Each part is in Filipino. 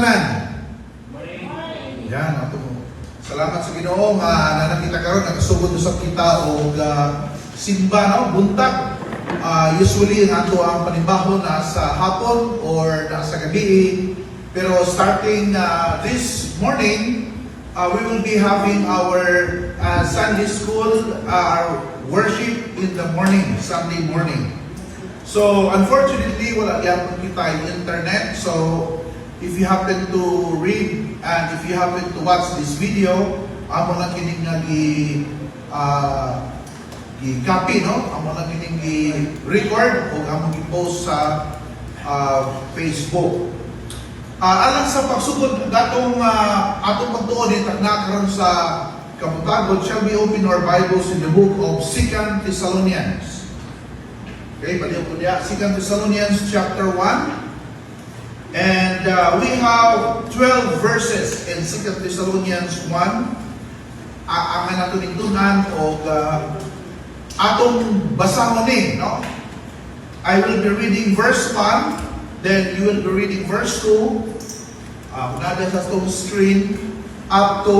tanan. Yan, ato mo. Salamat sa Ginoo nga nakita karon nakasugod usab kita og simba no, buntag. Usually ang ato ang panimbaho na sa hapon or nasa gabi. Pero starting this morning, we will be having our Sunday school worship in the morning, Sunday morning. So unfortunately, wala gyapon kita yung internet. So if you happen to read and if you happen to watch this video, ang mga kining nga i-copy, no? Ang mga kining i-record o ang mga i-post sa Facebook. Alang sa pagsugod datong atong pagtuon ni nakaron sa kabutagod, shall we open our Bibles in the book of 2 Thessalonians. Okay, baliw ko diya, 2 Thessalonians chapter 1. And we have 12 verses in 2 Thessalonians 1. Ang nato ningdunan og atong basahon ni, no? I will be reading verse 1, then you will be reading verse 2. Nada sa itong screen up to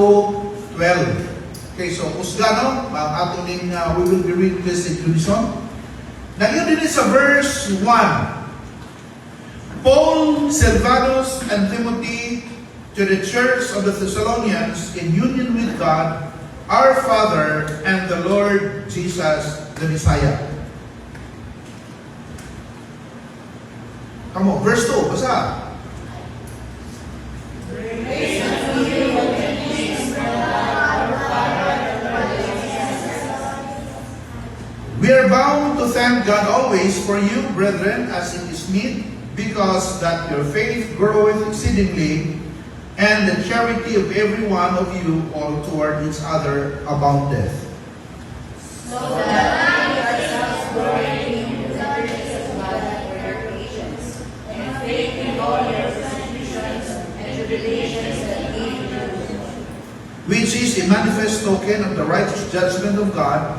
12. Okay, so kusga, no? Ato ning we will be reading this in unison. Now yun din sa verse 1. Paul, Silvanus, and Timothy to the church of the Thessalonians in union with God, our Father, and the Lord Jesus, the Messiah. Come on, verse 2, basa. We are bound to thank God always for you, brethren, as it is meet, because that your faith groweth exceedingly, and the charity of every one of you all toward each other aboundeth. So that we ourselves glory in the riches of God for your patience, and faith in all your persecutions and tribulations that we endure, which is a manifest token of the righteous judgment of God,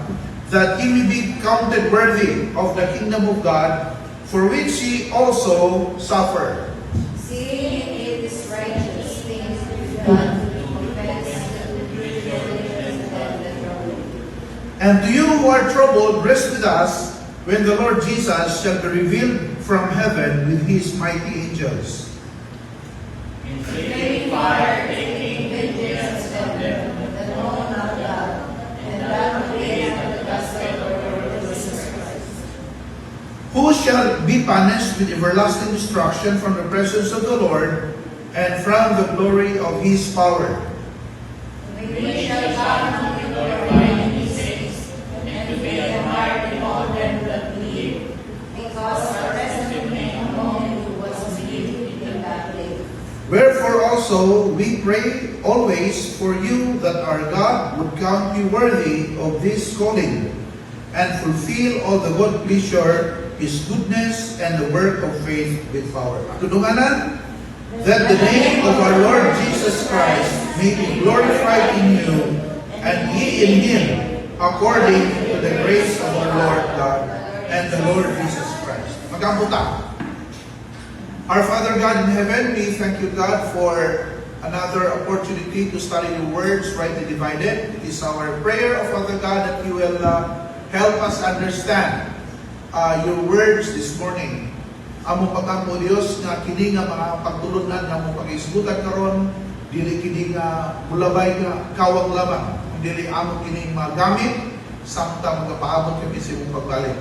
that ye may be counted worthy of the kingdom of God, for which ye also suffer. seeing it is righteous things to be done to confess the tribulations that endure. And to you who are troubled, rest with us, when the Lord Jesus shall be revealed from heaven with his mighty angels, In flaming fire, taking vengeance from them that know not God, and that obey not the gospel of our Lord Jesus Christ. who shall be punished with everlasting destruction from the presence of the Lord and from the glory of his power. We shall come to glorify in his saints, and to be admired in all them that believe, because our testimony among you was believed in that day. Wherefore also we pray always for you that our God would count you worthy of this calling, and fulfill all the good pleasure, his goodness, and the work of faith with power. Tudunganan, that the name of our Lord Jesus Christ may be glorified in you, and ye in him, according to the grace of our Lord God and the Lord Jesus Christ. Magambuta. Our Father God in heaven, we thank you, God, for another opportunity to study your words rightly divided. It is our prayer, Father God, that you will help us understand your words this morning. Amo pagkampo Dios nga kini nga mga pagtulunan nga mo pag-isgutan karon, dili kini nga mulabay nga kawang lamang, dili amo kini magamit samtang magapaabot kami sa imong pagbalik.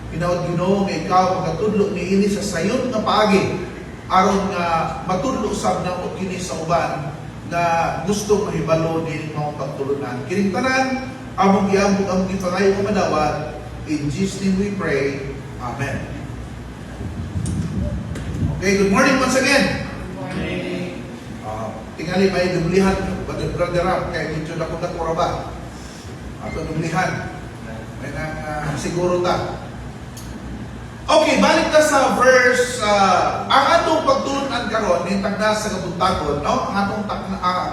Pinawad Ginoo nga ikaw magatudlo niini sa sayon nga paagi aron nga matudlo sab na og kini sa uban nga gusto mahibalo dinhi mga pagtulunan. Kining tanan among giambot among gipangayo nga madawat. In Jesus' name we pray. Amen. Okay, good morning once again. Good morning. Tingali may dublihan, brother Ram, kaya medyo na kung nakuraba. Ato dublihan. May nang siguro ta. Okay, balik na sa verse, ang atong pagtulunan karon nitag na sa kabuntagon, no? Ang atong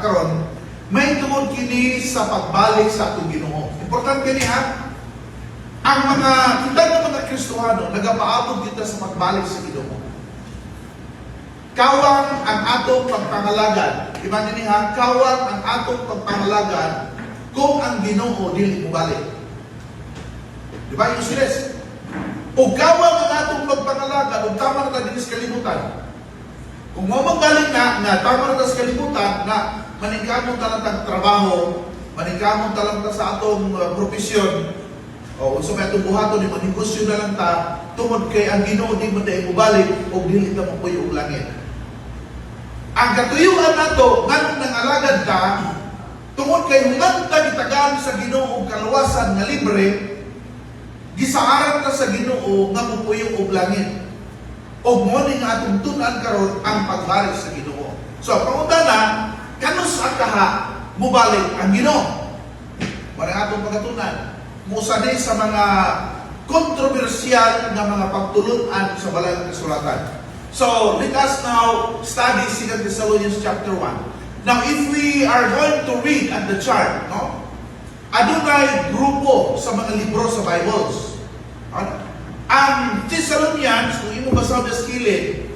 karon, may tungod kini sa pagbalik sa atong Ginoo. Importante kini ha. Ang mga, kita ng mga Kristohano, nagapaabot kita sa pagbalik sa Ginoo. kawang ang atong pagpangalagad. Imagine niya, kawang ang atong pagpangalagad kung ang Ginoo dili mo balik. Di ba? Useless. O kawang ang atong pagpangalagad, o tama na tayo sa kalibutan. Kung mo manggaling na tama na sa kalibutan, na maningkamon talang trabaho, maningkamon talang sa atong profesyon, o so may atong buhaton, ni manegosyo na lang ta, tungod kay ang Ginoo di mo dahil mubalik, o dili ka mapuyo og langit. Ang katuyuan nato, nganong nangalagad ta, tungod kay humanta gitagaan sa Ginoo og kaluwasan nga libre, gisaaran ta sa Ginoo nga mapuyo og langit. O mo ni nga atong tun-an karon ang pagbalik sa Ginoo. So, pangutana, kanus akaha mubalik ang Ginoo? Para atong pagatunan, musanay sa mga kontrobersyal na mga pagtulunan sa balay ng kasulatan. So, let us now study 2 Thessalonians chapter 1. Now, if we are going to read at the chart, no? Adunay grupo sa mga libro sa Bibles. Ang Thessalonians, kung imo basaw sa kilid,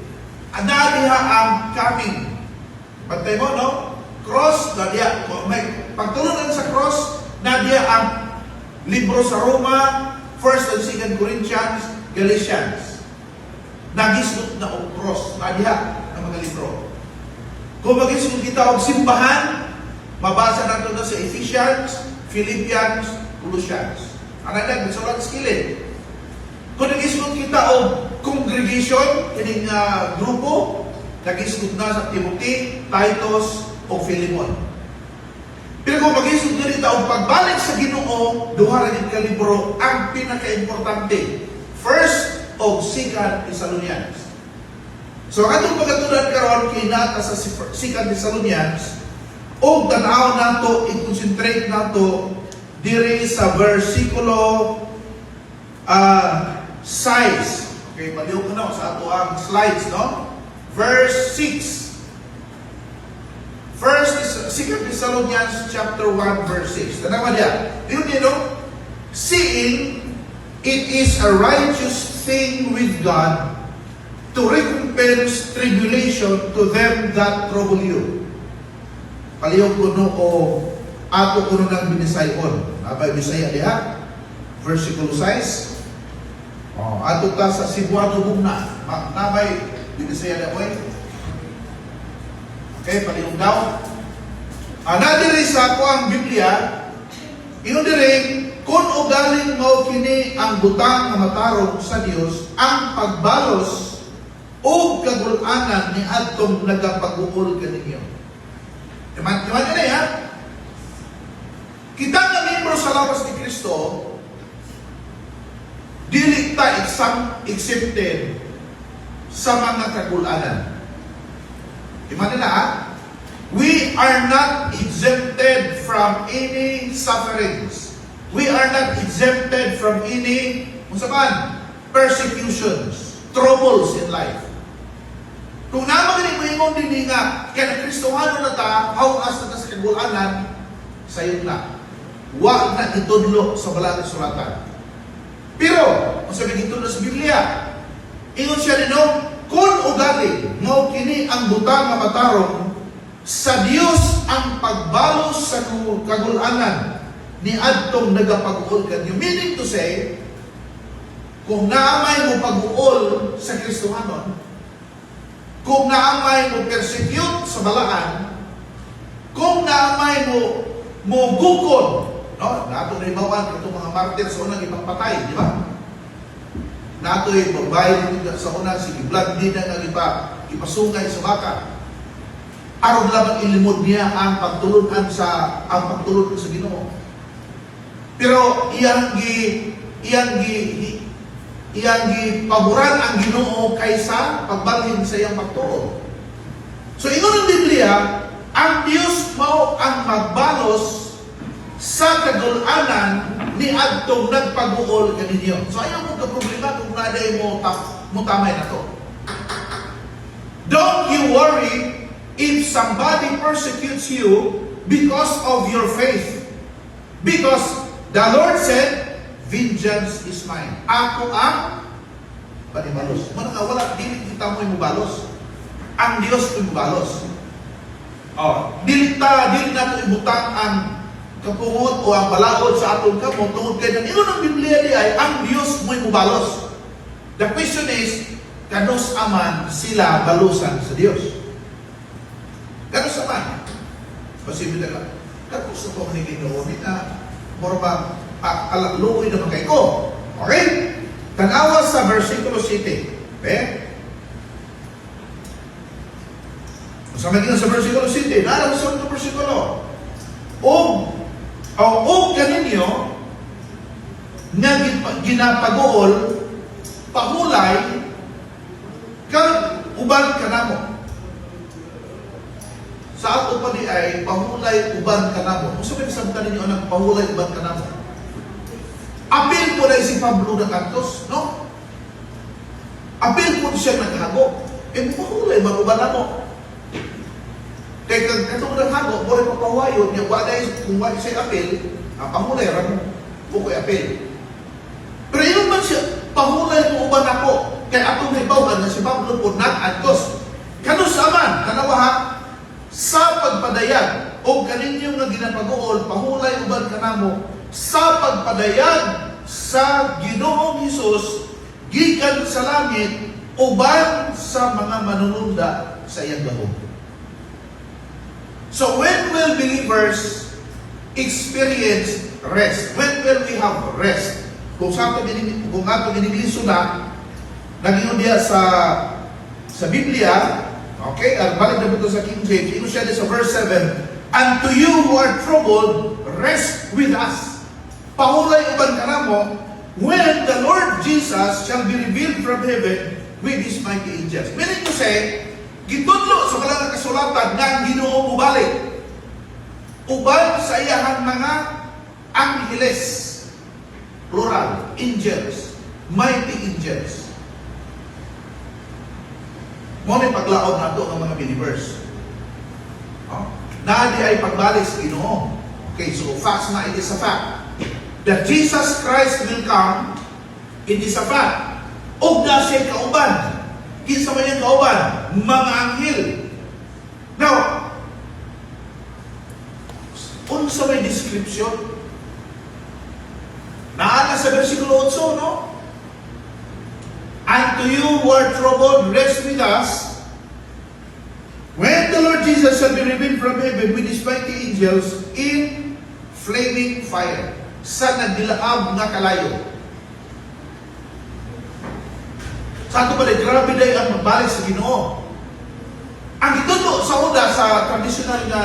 anadiha ang coming. Pantay mo, no? Cross, nadiha. May pagtulunan sa cross, nadiha ang libro sa Roma, 1 and 2 Corinthians, Galatians. Nagisgot na og cross, nadiha ang mga libro. Kung magisgot kita og simbahan, mabasa nato na sa Ephesians, Philippians, Colossians. Ang nadag, bisulat sa kilid. Kung nagisgot kita og congregation, kining grupo, nagisgot na sa Timothy, Titus, o Philemon. Pero kung mag-isip nyo rito, ang pagbalik sa Ginoo, duha rin ka libro ang pinaka-importante. First o Second Thessalonians. So, atong pagkatunan karon kinata sa Second Thessalonians, o tanaw nato, i-concentrate nato diri sa versikulo 6. Okay, paliw ko na sa ato ang slides, no? Verse 6. First is 2 Thessalonians chapter 1 verse 6. Tanawa niya. Yun no? Seeing it is a righteous thing with God to recompense tribulation to them that trouble you. Palihog ko no o ato ko no ng binisayon. Abay Bisaya diha. Versikulo 6. Ato ta sa Cebuano Bugna. Namay binisaya na boy. Okay, palihog daw. Nadiri sa ako ang Biblia, iyon diri, kung ugaling mao kini ang butang nga matarong sa Dios, ang pagbalos o kagulanan ni adtong nagapag-uol kaninyo. Iman nila ha? Kita nga membro sa lawas ni Kristo, dili ta accepted sa mga kagulanan. Iman nila ha? We are not exempted from any sufferings. We are not exempted from any persecutions, troubles in life. Kung namagaling mo yung din nga, kaya na Kristohano na ta, hawas na ta sa kagulanan, sayo na. Huwag na itudlo sa balang suratan. Pero, kung sabi itudlo sa Biblia, ingon siya nino, kung ugali, mo kini ang butang nga matarong, sa Dios ang pagbalos sa kagulanan ni adtong nagapag-uol kanyo. Meaning to say, kung naamay mo pag-uol sa Kristohanon, kung naamay mo persecute sa balaan, kung naamay mo gukon, no? Nato na ibawan itong mga martir sa unang ibang patay, di ba? Nato ay magbayad sa unang sige blood din na ipasungay sa baka. Aron lamang ilimod niya ang pagtulunan sa Ginoo. Pero iyang paboran ang Ginoo kaysa pagbalhin sa iyang pagtuo. So ingon ang Biblia, ang Dios mao ang magbalos sa kagulanan ni adtong nagpag-uol kaninyo. So ayaw mo ka problema kung naday mo tamay na to. Don't you worry if somebody persecutes you because of your faith. Because the Lord said, vengeance is mine. Ako ang panibalos. Wala, dili kita mo balos. ang Dios mo'y mubalos. Dili nato ibutang ang kapungot o ang balaod sa atong kamot tungod kay nang ingon ang Biblia di ay ang Dios mo'y mubalos. The question is, kanos aman sila balusan sa Dios? Kanos aman? Posible na lang. Kanos ito ang Ginoo ni na morba luoy naman kay ko. Okay? Tanawa sa versikulo 7. Okay? Sa magiging sa versikulo 7, narang sa ito versikulo. O kaninyo nga ginapagool pahulay kang uban kanamo. Sa ato pa di ay pahulay uban kanamo. Kung sabi sabta ninyo ang pahulay uban kanamo. Apil po na si Pablo na kantos, no? Apil po siya naghago. Pahulay man uban namo. Kaya katong naghago, mo rin papawayo niya, kung wala siya apil, pahulay rin po ko'y apil. Pero yun man siya, pahulay mo uban ako. Kaya atong naibawan na si Pablo po nag-antos. Kanus aman, kanawa ha, sa pagpadayag, o kaninyong nga ginapagool, pahulay uban kanamo, sa pagpadayag sa Ginoong Hesus, gikan sa langit, uban sa mga manununda sa iyang gahom. So when will believers experience rest? When will we have rest? Kung ato giniliso na, naging diya sa Biblia, okay, balik na ito sa King James, ino siya sa verse 7, and to you who are troubled, rest with us. Pahulay uban kanamo, when the Lord Jesus shall be revealed from heaven with His mighty angels. Meaning to say, gitudlo sa walang kasulatan nga ang Ginoo mubalik. Uban sa iyahang mga angheles, plural, angels, mighty angels. Mo may paglaod nato ng mga believers. Naadi ay pagbalik sa Ginoo. Okay, so facts na, it is a fact. That Jesus Christ will come, it is a fact. Og na siya kauban. Kinsa man yung kauban? Mga anghel. Now, unsa may description? Naala sa versikulo 8, no? And to you who are troubled, rest with us. When the Lord Jesus shall be revealed from heaven with His mighty angels in flaming fire, sa nagdilaab nga kalayo. Sa ato ba, grabe day ang magbalik sa Ginoo. Ang ituto sa una sa traditional na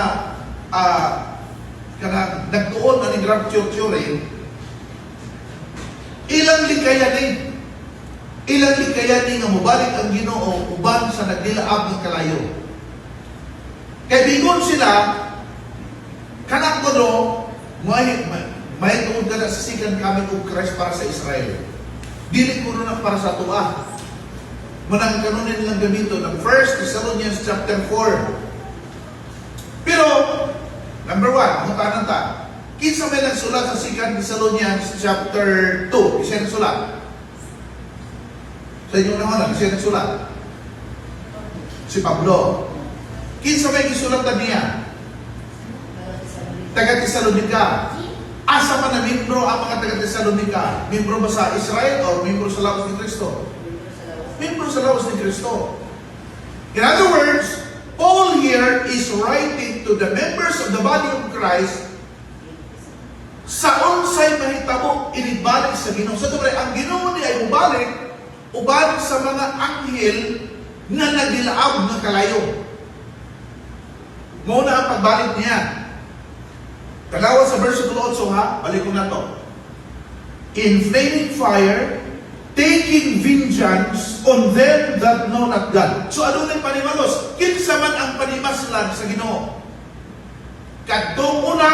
nagtuon na ni Rapture Theory, ilang likayanin nga mubalik ang Ginoo uban sa nagdilaab ng kalayo. Kaya bigon sila, kanang kono, may tuod ka na sa second coming of Christ para sa Israel. Dili ko na para sa tuwa. Manang kanunin nilang gamito ng 1 Thessalonians chapter 4. Pero, number 1, mutanan ta. Kinsa may nagsulat sa 2 Thessalonians chapter 2? Isa nagsulat. Sa inyong naman, isa nagsulat. Si Pablo. Kinsa may gisulat na niya? Taga Thessalonica. Asa man na membro ang mga taga Thessalonica? Membro ba sa Israel o membro sa lawas ni Kristo? Membro sa lawas ni Kristo. In other words, Paul here is writing to the members of the body of Christ sa unsay mahitabo inibalik sa Ginoo. So, ang Ginoo niya ay ubalik uban sa mga anghel na nagdilaab ng kalayo. Muna ang pagbalik niya. Kalawa sa versikulo 8, ha? Balik ko na to. In flaming fire, taking vengeance on them that know not God. So ano na panimalos? Kinsa man ang panimaslan sa Ginoo. Kadtong una,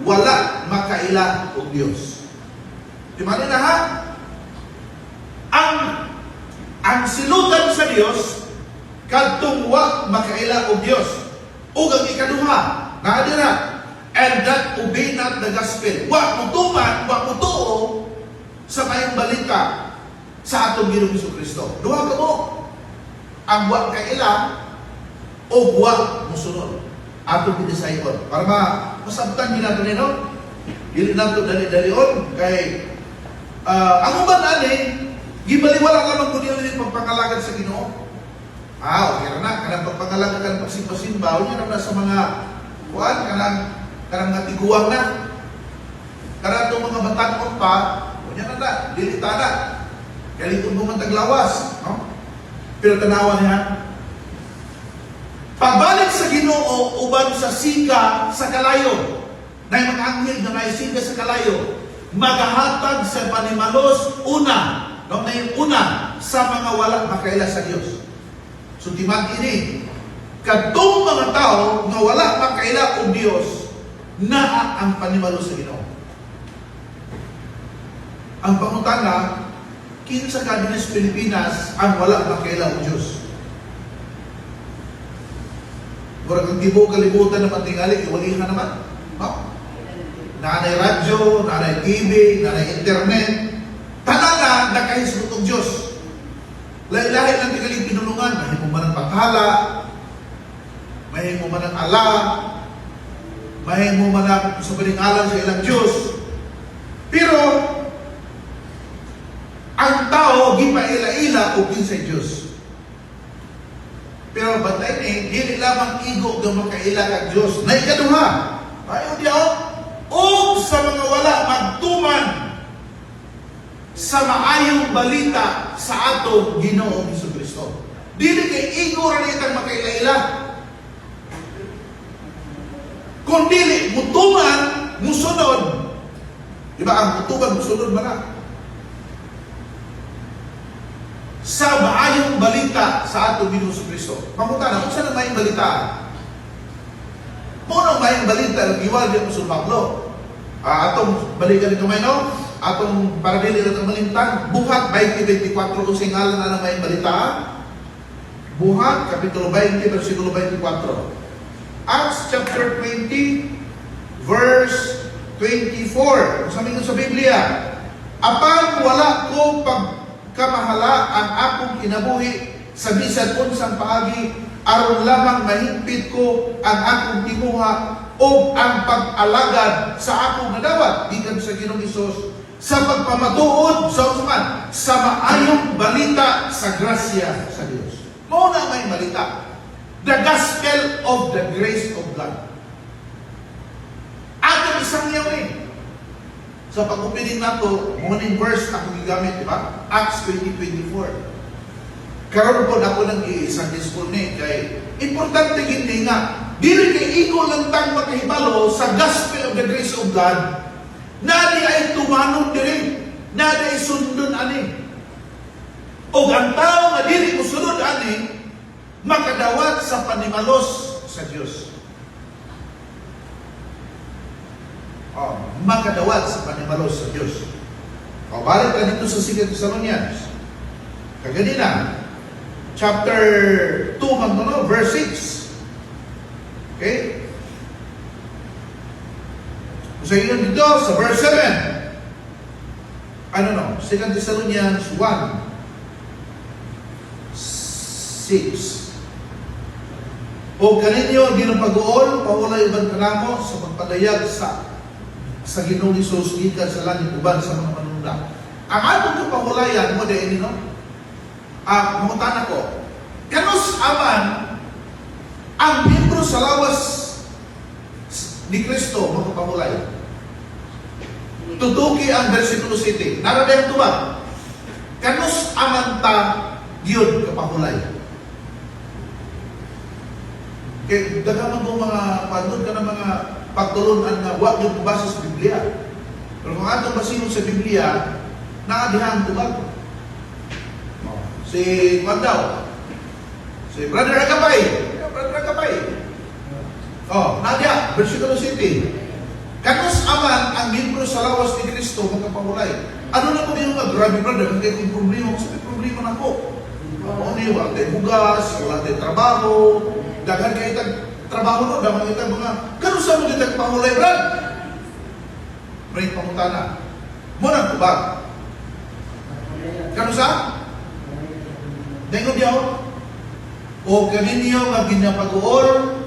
wala makaila og Dios. Di ba na ha? Ang silutan sa Dios, kadtong wa makaila og Dios. Ug ang ikaduha, naadira, and that obey not the gospel. Wa mutuman, wa mutuo sa mayong balita sa atong Ginoong Kristo. Duha ka mo. Ang wa kaila, o buwa musunod atong disciple para masabtan din nato nino dili nato dali-dalion kay ang uban ani gibaliwala lamang kun dili pagpangalagad sa Ginoo. Okay ra na kanang pagpangalagad kan pagsimba unya na sa mga kuan kanang nga tiguang na kanang mga batan pa unya na dili tada kali kun mo man taglawas no. Pero tanawan niya pagbalik sa Ginoo uban sa sika sa kalayo na yung mga anghel na may sika sa kalayo magahatag sa panimalos una no, na yung una sa mga wala makaila sa Dios. So timag ini kadtong mga tao nga wala makaila og Dios naa ang panimalos sa Ginoo. Ang pangutana kinsa ka dinhi sa Pilipinas ang wala makaila og Dios. Murag ang tibo kalibutan naman tingali, iwalihan naman. No? Nanay radyo, nanay TV, nanay internet. Tanan na nakahisgot ng Diyos. Lahi-lahi lang tingali pinulungan. Mahin mo man ang paghala, mahin mo man ang ala, mahin mo man ang sa paningalan sa ilang Diyos. Pero, ang tao, gipaila-ila o kinsay Diyos. Pero batay ni, dili lamang igo ng makaila kag Diyos. Na ikaduha, ayaw diyo, o sa mga wala magtuman sa maayong balita sa ato Ginoong Jesucristo. Dili kay igo ra nitang makaila-ila. Kung dili, mutuman, musunod. Diba, ang mutuman, musunod ba na? Sa maayong balita sa ato Ginoong Jesucristo. Pangutana, kung saan ang maayong balita? Muna ang maayong balita, nag-iwal din mo sa Pablo. Atong balikan ito may no? Atong para dili na itong malintang. Buhat 20-24, kung singalan na ng maayong balita. Buhat, Kapitulo 20, versikulo 24. Acts chapter 20, verse 24. Kung sabi sa Biblia, apan wala ko kamahala ang akong kinabuhi sa bisan unsang paagi aron lamang mahigpit ko ang akong timuha o ang pag-alagad sa akong nadawat gikan sa Ginoong Hesus sa pagpamatuod sa usaman sa maayong balita sa grasya sa Dios. Mao na may balita, the gospel of the grace of God. Atong isang yaw sa pag-opening nato, morning verse ako gigamit, di ba? Acts 20:24. Karon po ako nang i-Sunday school ni kay importante gindi nga dili kay iko lang tang makahibalo sa gospel of the grace of God na di ay tumanong diri, na di ay sundon ani. O ang tao nga dili mo sunod ani makadawat sa panimalos sa Dios. Makadawat sa panimalos sa Diyos. Balik ka dito sa 2 Thessalonians. Kaganina, chapter 2, verse 6. Okay? Sa inyo dito, sa verse 7. 2 Thessalonians 1, 6. O kaninyo, ginapag-uol, pawalay ibang kanamo sa pagpadayag sa Ginoong Hesus gikan sa langit uban sa mga manunla. Ang atong kapahulayan mo din no? Mangutan ako. Kanus aman ang miyembro sa lawas ni Kristo magpahulay. Tutuki ang versikulo 7. Naradayan ito ba? Kanus aman ta gyud kapahulay. Kaya dagaman ko mga pandod ka ng mga pagtulunan nga wag yung basa sa Biblia. Pero kung atong basin sa Biblia, naadihan ito ba? Si Mandaw, si Brother Agapay, Nadia, versikulo 7. Kanus aman ang miyembro sa lawas ni Kristo magkapahulay. Ano na po yung grabe brother, kung kayo kong problema, sabi problema na po. Wala tayo bugas, wala tayo trabaho, daghan kayo trabaho no, daman kita mga kanus sa mga kita pahulay brad. May pangutana. Muna tubag. Kanus sa? Dengon diyaw? O kaninyo nga ginapag-uol,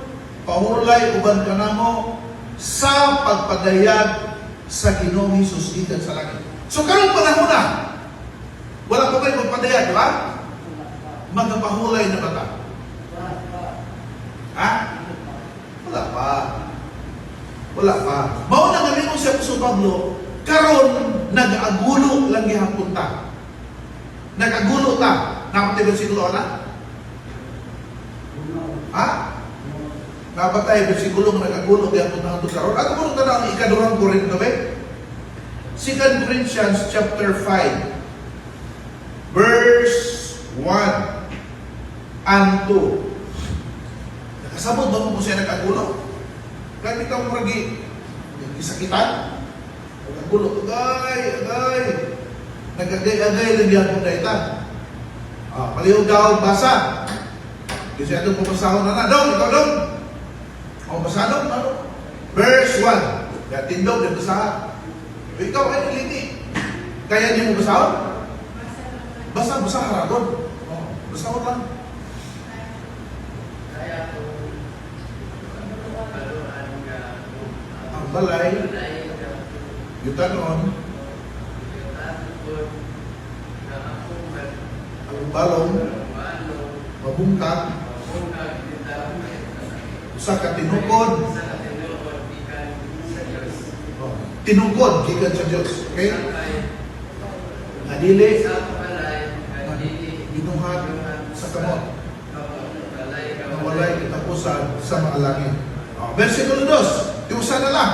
pahulay uban kanamo sa pagpadayag sa Ginoong Hesus gikan sa langit. So karong panahon na, wala pa kayo magpadayag, di ba? Magpahulay na ba ta? Ha? Wala pa. Wala pa. Mao na nga mo si Apostol Pablo, karon nag-agulo lang gihapon ta. Nag-agulo ta. Napatay bersikulo na? Ha? Napatay bersikulo nga nag-agulo gihapon ta ito karon. Ato mo na ang ikaduhang Korinto ba? 2 Corinthians chapter 5 verse 1 and 2. Nakasabot ba mo siya nag-agulo? Kaya ikaw maragi, isakitan, nag-agulo, agay, nag-agay lang yan kung daitan. Paliw daw, basa. Kasi atong pumasahon na daw, ikaw daw. Basa daw, ano? Verse 1. Kaya tindog, yung basahan. Ikaw ay niliti. Kaya niyo mo basahon? Basa haragon. Basahon lang. Ang balay, yutanon, ang balong, mabungkag, usa ka tinukod, tinukod gikan sa Dios. Okay? Adili, binuhat sa kamot, nawalay kitapusan sa mga langit. Versikulo 2, iusa na lang.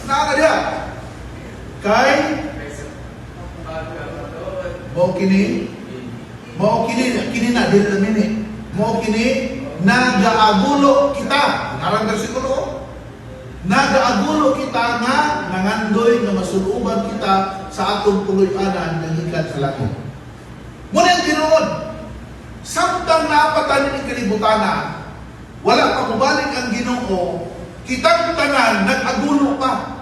Naaga diya. Kay mo kini na dili na mini. Mo kini nagaagulo kita. Narang versikulo. Nagaagulo kita nga nangandoy nga masuluban kita sa atong puloy-anan nga gikan sa langit. Muna ang tinuod. Samtang naapatan ni kalibutana, wala pa mubalik ang Ginoo, kitang tanan nag-agulo pa.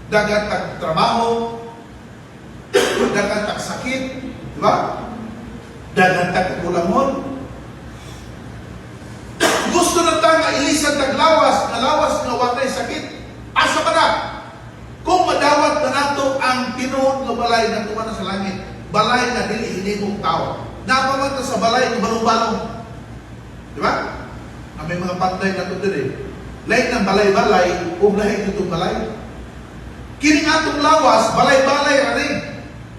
Dagat tag trabaho, dagat tag sakit, di ba? Dagat tag kulangon. Gusto na ta nga ilisan tag lawas, nga lawas nga watay sakit. Asa pa na? Kung madawat na nato ang tinuod nga balay na tuman sa langit, balay na dili hinimong tao. Napamanta sa balay ng balong-balong. Di ba? Na may mga pantay na ito din. Lain ng balay-balay, o lahin itong balay. Kining atong lawas, balay-balay rin.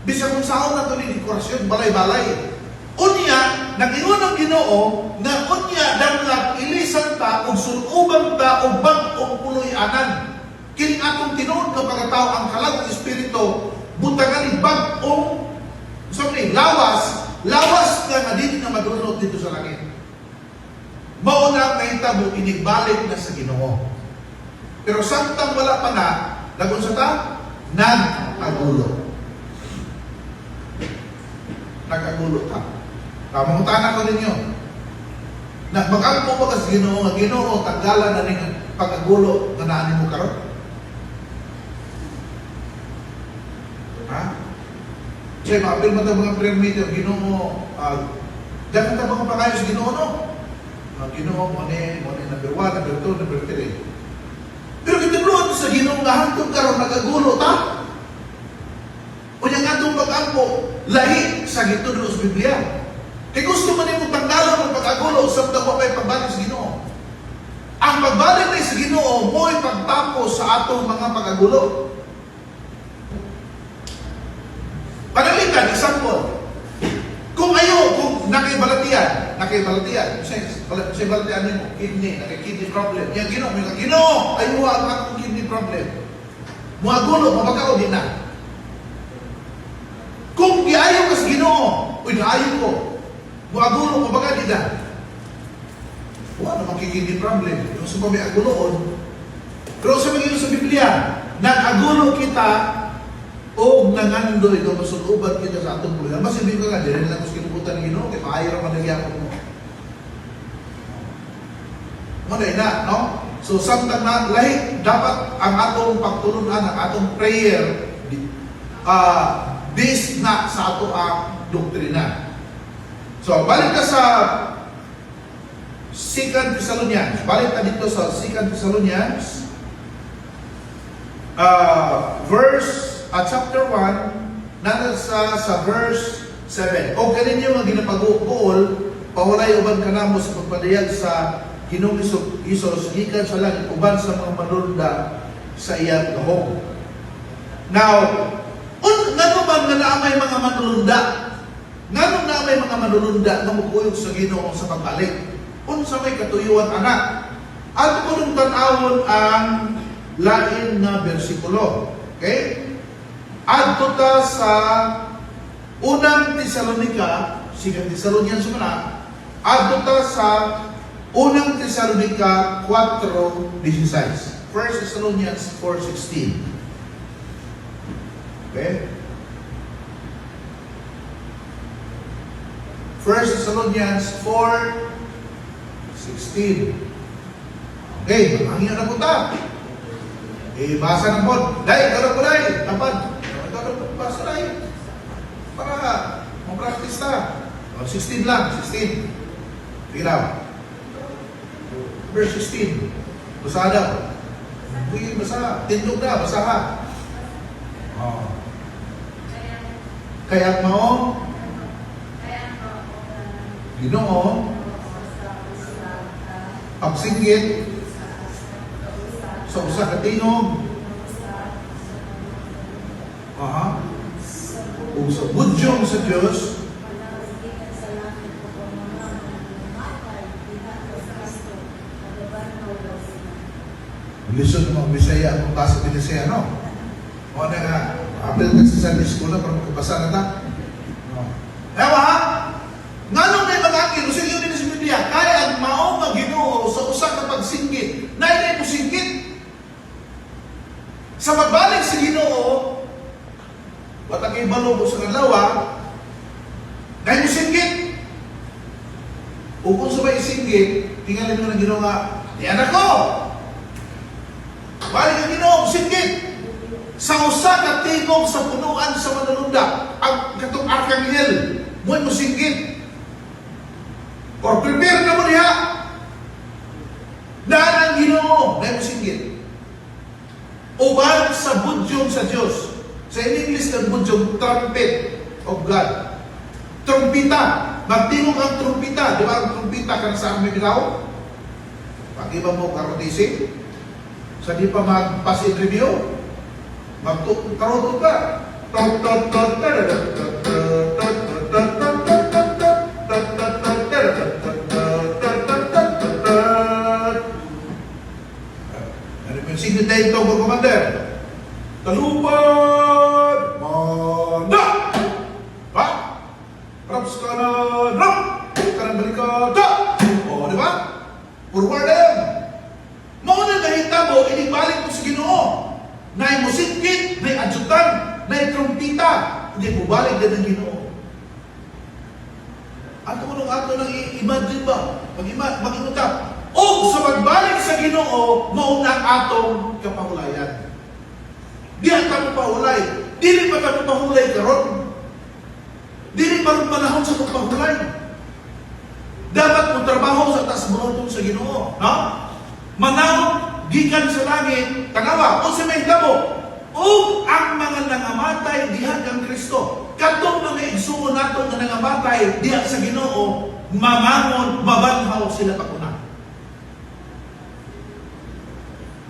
Bisa kung saan na ito ni dekorasyon, balay-balay. Unya, nag-iwan ang Ginoo, na unya, dapat ilisan ta, o suluban ta, o bag-ong puloy-anan. Kining atong tinuod ng pagkatao, ang kalag espiritu, butangan bag-ong, lawas nga dili na madunot dito sa langit. Mauna may tabo inigbalik na sa Ginoo. Pero samtang wala pa na, lagon sa ta, nag-agulo. Nag-agulo ka. Kamungutan ko ninyo. Nagbagang mo ba sa Ginoo, nga Ginoo, tanggalan na rin pag-agulo na naanin mo karon? Ha? Kasi maapil mo ito mga prayer meeting, Ginoo, dapat na mga pakayo sa Ginoo, no? Ginoo, mo number 1, number 2, number 3. Pero kitulungan sa Ginoo nga hantong karon nagagulo ta. O niyang atong pag-ampo, lahi sa gitulo sa Biblia. Kaya gusto man yung tanggalan ng pag-agulo sa pagpapay pagbalik sa Ginoo. Ang pagbalik na sa Ginoo, mo'y pagtapos sa atong mga pag-agulo. Panalitan, example. Kung nakaibalatian, siya balatian mo, kidney, nakikidney problem. Yan, Ginoo, ayaw ang akong kidney problem. Muagulo, mabagao din na. Kung giayaw ka sa Ginoo, naayaw ko, muagulo, mabaga din na. Wala namang kidney problem. Yung sa may aguloon. Pero sa mga sa Biblia, nag-agulo kita o nangandoy kung masuluban kita sa atong bulan. Mas sabihin ko nga, dili lang kung kinukutan ng Ginoo, kaya maayaw naman nagyakot mo. Manay na, no? So, samtang na, lahi, dapat ang atong pagtulunan, ang atong prayer, based na sa ato ang doktrina. So, balik ka sa 2 Thessalonians. Balik ka dito sa 2 Thessalonians. Chapter 1, nasa sa verse 7. O ganin niyo mga ginapag-uol, pawalay uban ka na mo sa pagpadayag sa Ginoong Isos, gikan sa langit, uban sa mga manulda sa iyang gahom. Now, ngano man nga naamay mga manulunda? Ngano naamay mga manulunda nga mukuyog sa Ginoo sa pagbalik? Unsa may katuyuan anak? At kunong tan-awon ang lain nga bersikulo. Okay? Adto ta sa unang Tesalonika, 2 Thessalonians na, adto ta sa unang Tesalonika 4:16. 1 Thessalonians 4:16. Okay? 1 Thessalonians 4:16. Okay, mahangin na po ta. Basa ng pod. Dahil, gano'n po dahil. Tapad. Gano'n po, basa dahil. Para mag-practice ta. 16 lang, 16. Tignan. Verse 16. Basa daw. Hindi, basa. Tindog na, basa ha. Kaya mo, Ginoo, pagsinggit sa usa ka tingog, o sa budyong sa Diyos, lisod ng mga Bisaya kung basa Bisaya, no? O na nga, apel ka sa Sunday School na para magkabasa na ta. Ewa ha? Nga nung may mga akin, usig yun din sa Biblia, kaya ang maong na Ginoo sa usa ka pagsinggit, na hindi mo singgit. Sa magbalik sa Ginoo, batang ibalo sa kalawa, na hindi mo singgit. O kung sa may singgit, tingnan mo ng Ginoo nga, di anak ko! Balik ang Ginoo, singgit! Sa usa ka tingog sa punuan sa manununda, ang katong arkanghel, mo singgit. Or prepare na mo niya. Daan ang Ginoo, na mo singgit. Uban sa budyong sa Diyos. Sa English ng budyong, trumpet of God. Trumpita. Magtingog ang trumpita. Di ba ang trumpita ka na saan may bitaw? Pag-iba mo karotisi. Sa di pa mag-pass in review. Magkaroon ka. Sige tayo ito, Commander. Talupad! Manda! Ha? Raps ka na! Rap! Kanan balikada! O, di ba? Forward na yan. Mauna kahita mo, inibalik mo sa Ginoo. Na'y musikit, na'y adjutan, na'y trumpita. Hindi mo balik din ng Ginoo. Ato mo nung ato nang i-imagine ba? Mag-imag ka. O sa pagbalik sa Ginoo, mauna atong kapahulayan. Di ang tayo pahulay. Dili pa tayo pahulay karon. Dili pa rin panahon sa pagpahulay. Dapat mo trabaho sa taas monotong sa Ginoo. No? Manawag, gikan sa langit, tanawa, o sa may damo. O ang mga nangamatay diha kang Kristo. Katong mga igsuon nato nga nangamatay diha sa Ginoo, mamangon, mabanhaw sila pakuna.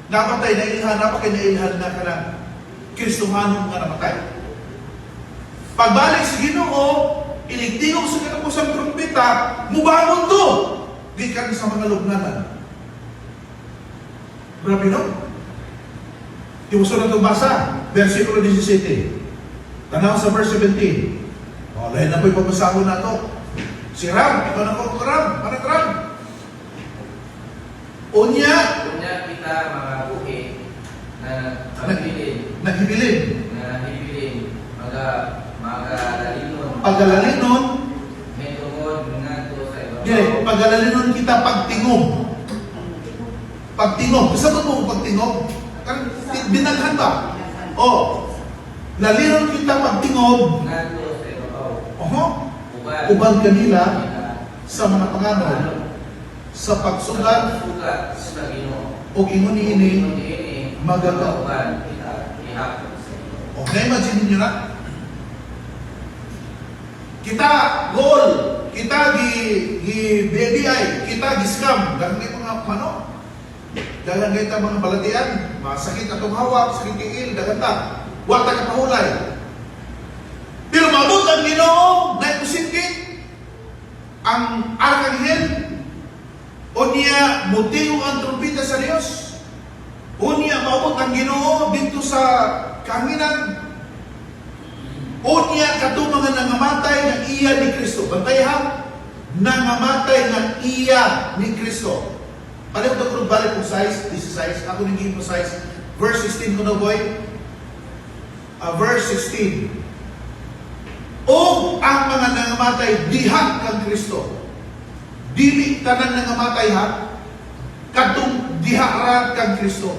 Napatay na ilhan, napakay na ilhan na ka ng Kristohanon nga namatay. Pagbalik sa Ginoo, iligtingog sa katapusang trumpeta, mubangon to! Gikan sa mga lugnanan. Grabe no? Yung gusto na itong basa, versikulo 17. Tanaw sa verse 17. O, lahat na po ipapasahon na ito. Si Ram, ito na po Ram. Ano Ram? Unya kita mga buhi na nahibilin. Paggalalinon. May tungod nga to sa ibabaw. Dire, paggalalinon kita pagtingog. Pagtingog. Gusto mo pagtingog? Kan binaghan ba? O, lalinon kita pagtingog. Nga to sa ibabaw. Oho. uban kanila sa mga panganod sa pagsugat sugat sa Ginoo. o ingon niini magagawa. magagauban kita ihapon sa Ginoo. Okay, imagine niyo na. Kita goal, kita gi BBI, kita gi scam, daghang kay mga ano? Daghang kay ta mga balatian, masakit atong hawak, sakit kiil, daghang ta. Wa ta kapahulay. Pero maabot ang Ginoo na iposingkit ang arkanghel o niya mutiyo ang trumpeta sa Dios. O niya maabot ang Ginoo dito sa kanginan. O niya katumangan nangamatay ng iya ni Kristo. Bantay ha? Nangamatay ng iya ni Kristo. Pareho ito kung balik kong size, 16. Ako naging mo size. Verse 16 ko na boy. Verse 16. O ang mga nangamatay diha kang Kristo. Dili tanan nangamatay ha. Katong diha ra kang Kristo.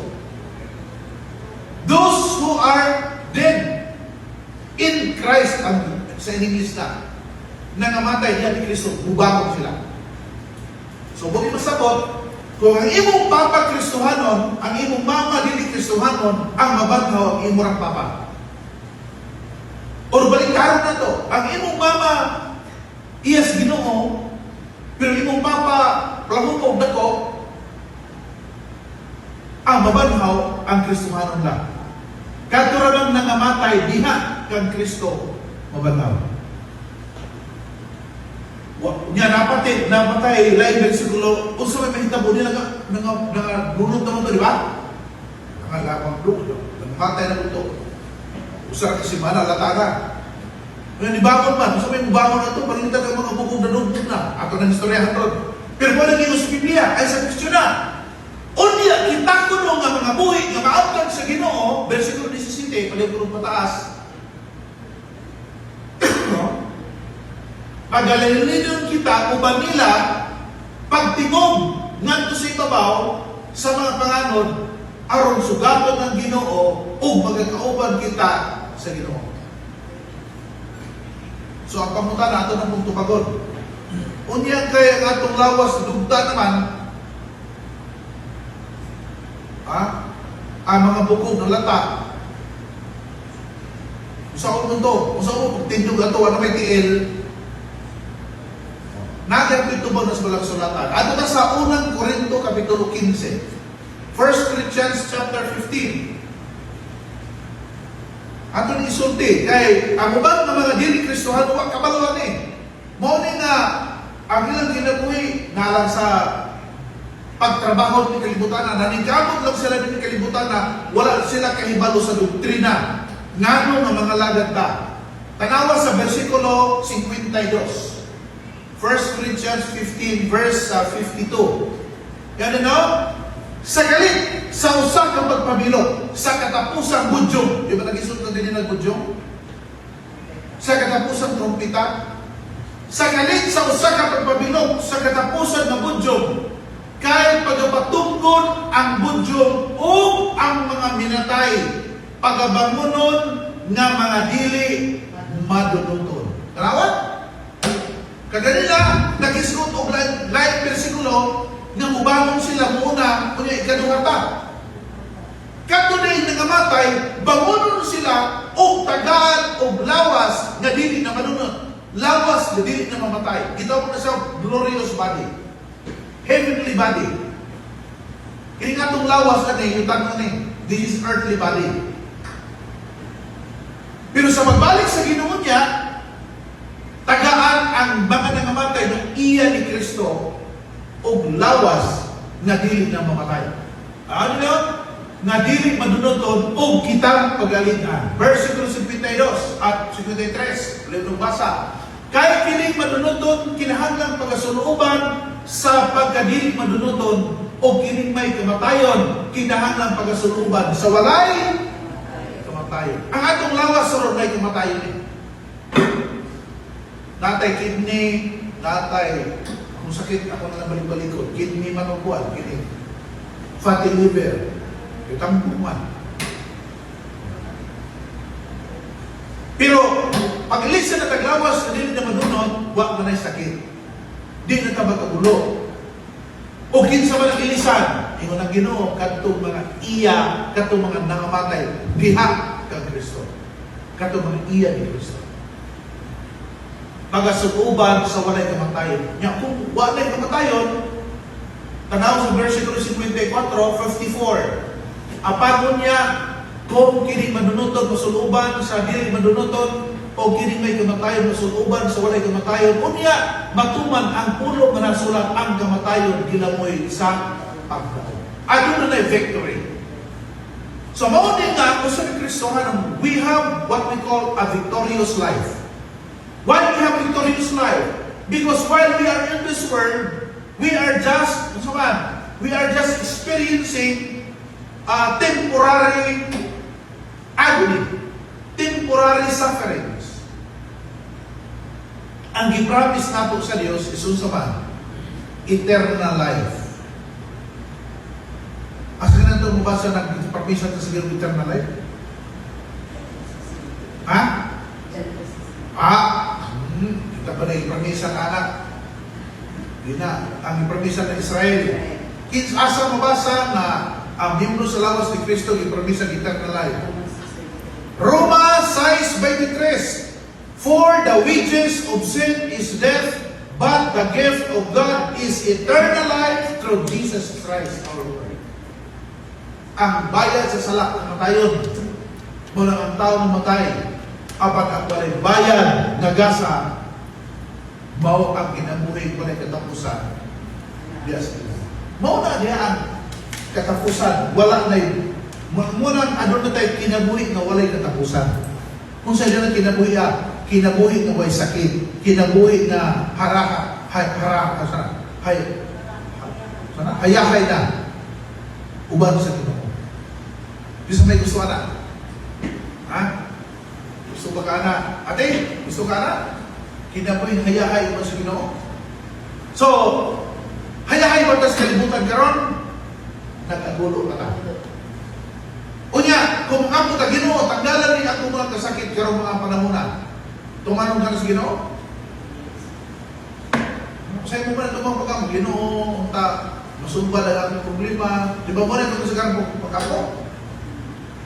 Those who are dead in Christ, ang sa English na, nangamatay diha ni Kristo, bubangon sila. So, buti masabot, kung ang imong papa Kristohanon, ang imong mama dili Kristohanon, ang mabaghaw ang imong papa. Or baliktaran na to, ang imong mama iyas Ginoo, pero imong papa plahumog dako, ang mabanhaw ang Kristohanon lang. Katuranang nangamatay diha kang Kristo mabanhaw. Nya napatay lain bersikulo unsa may mahitabo nila nangabunot na mo, di ba? Ang lapang duk, nangamatay na buto. Usara kasi mana latana. Ngayon ibangon man, unsa may mubangon na to, palintan ka mga bukong nanugtog na. Ato ng istoryahan ron. Pero kung naging sa Biblia, ay sa Kristo na. Unya, kita kuno nga mga buhi, nga maabtan sa Ginoo, versikulo 17, palibulong pataas. Pagalalininon kita, uban nila, pagtingog nganto sa ibabaw, sa mga panganod, aron sugaton ng Ginoo, o magkakauban kita sa Ginoo. So, ang pamunta na ito ng punto pagod. Unya kaya ang atong lawas, dugta naman, ang mga bukog ng lata. Usa ko to, usa ko tindog ato ano may tiil. Nagan ito ba nas balang sulatan? Ato na sa unang Korinto kapitulo 15. 1 Corinthians chapter 15. Ato ni isulti kay ang uban ng mga dili Kristohano wa kabaluan ni. Mao ni nga ang ilang kinabuhi nalang sa pagtrabaho ni kalibutan na naningkamot lang sila ni kalibutan na wala sila kahibalo sa doktrina ngano nga mga lagad ta. Tanawa sa versikulo 52. 1 Corinthians 15 verse 52. Yan no? Sa galit sa usa ka pagpabilog sa katapusang budyong. Di ba nag-isot na din yung budyong? Sa katapusang trumpeta. Sa galit sa usa ka pagpabilog sa katapusan na budyong. Kay pagapatungkol ang budyong o ang mga minatay, pagabangunon nga mga dili madunuton. Tarawat? Kaganila, nag-isot o lain versikulo nga mubangon sila muna kunya ikaduha pa. Katunay nangamatay, bangonon sila o tagaan o lawas nga dili na manunod. Lawas nga dili na mamatay. Gitawag na sa glorious body. Heavenly body. Kaya nga itong lawas na yung tanong na this is earthly body. Pero sa magbalik sa Ginoo niya, tagaan ang mga nangamatay ng iya ni Kristo o lawas na dili na mamatay. Ano yun? Na dili madunoton o kitang pagalitan. Versikulo 52 at 53. Ulit nung basa. Kaya kining madunoton, kinahanglang pagkasulooban sa pagkadili madunoton o kining may kamatayon, kinahanglang pagkasulooban sa walay kamatayon. Ang atong lawas sa may kamatayon eh. Natay kidney, natay kung sakit ako na balik-balikod, kidney manukuan, kidney fatty liver, itang buman. Pero pag ilis na taglawas na dili na manunod, wa man ay sakit. Di na tabag kagulo. O kinsa man ang ilisan, ingon ang Ginoo kadtong mga iya, kadtong mga nangamatay, diha kang Kristo. Kadtong mga iya ni Kristo. Pagasububan sa walay kamatayon. Nya kung walay kamatayon, tanaw sa versikulo 54, apan niya kung kini manunutot masuluban sa dili manunutot o kini may kamatayon masuluban sa walay kamatayon, unya matuman ang pulo nga nasulat ang kamatayon gilamoy sa pagdaog. Aduna na victory. So mao din nga kung sa Kristo nga we have what we call a victorious life. Why we have victorious life? Because while we are in this world, we are just experiencing temporary agony, temporary sufferings. Ang gipromise nato sa Dios is unsa man? Eternal life. Asa na ito mabasa ng promise nato sa eternal life? Ha? Kita pa na ipromisa ng anak. Yun na, ang ipromisa ng Israel. Asa mabasa na ang miyembro sa lawas ni Kristo ipromisa ng eternal life. Roma 6:23. For the wages of sin is death, but the gift of God is eternal life through Jesus Christ our Lord. Ang bayad sa salak ng matayon, mula ang taong matay, apat ang walay bayad na gasa, mao ang kinabuhi walay katapusan. Yes. Mao na diya ang katapusan, wala na yun. Munang ano na tayo kinabuhi na walay katapusan. Kung sa dyan ang kinabuhi na way sakit, kinabuhi na hayahay na, uban sa Ginoo. Bisa may gusto ka na? Ha? Gusto ba ka na? Ate, gusto ka na? Kinabuhi na hayahay uban sa Ginoo. So, hayahay ba tas kalibutan karon? Nag-agulo ka na. Unya, kung ako ta Ginoo, tanggalan ni ako mga kasakit karong mga panahon na. Tumanong ka na sa Ginoo? Sa'yo mo ba na tumang pagkamo? Ginoo, masumba lang ang problema. Di ba mo na ito sa karong pagkamo?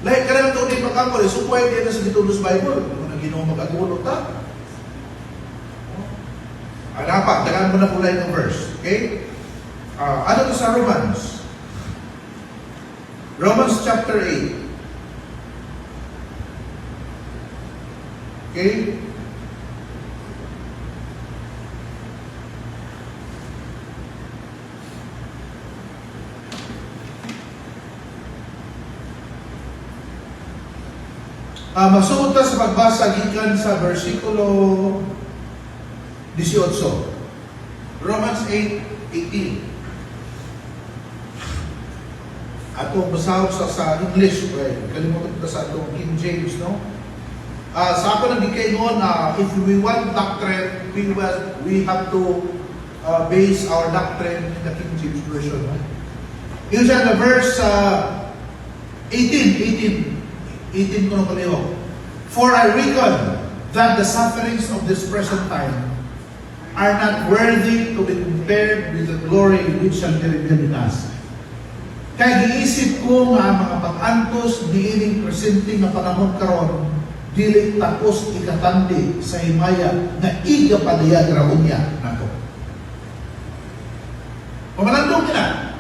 Lahit ka naman ito ni pagkamo, supuay din na sa Gitulos Bible. Kung na Ginoo mag-agulo ta. Dapat, dagan mo na kulay ng verse. Okay? Ano to sa Romans? Romans chapter 8. Okay? Masuot sa pagbasa gikan sa versikulo 18. Romans 8:18. Ato basahog sa English, right? Kalimutan ko sa atong King James, no? Sa ako nang gikaingon na if we want doctrine, we have to base our doctrine in the King James version. No? Yun siya na verse 18 ko na kaliho. For I reckon that the sufferings of this present time are not worthy to be compared with the glory which shall be revealed in us. Kaya giisip ko nga mga pag-antos niining presente nga panahon karon dili tapos ikatandi sa himaya na iga padayag raon niya nato. Pamalandong nila.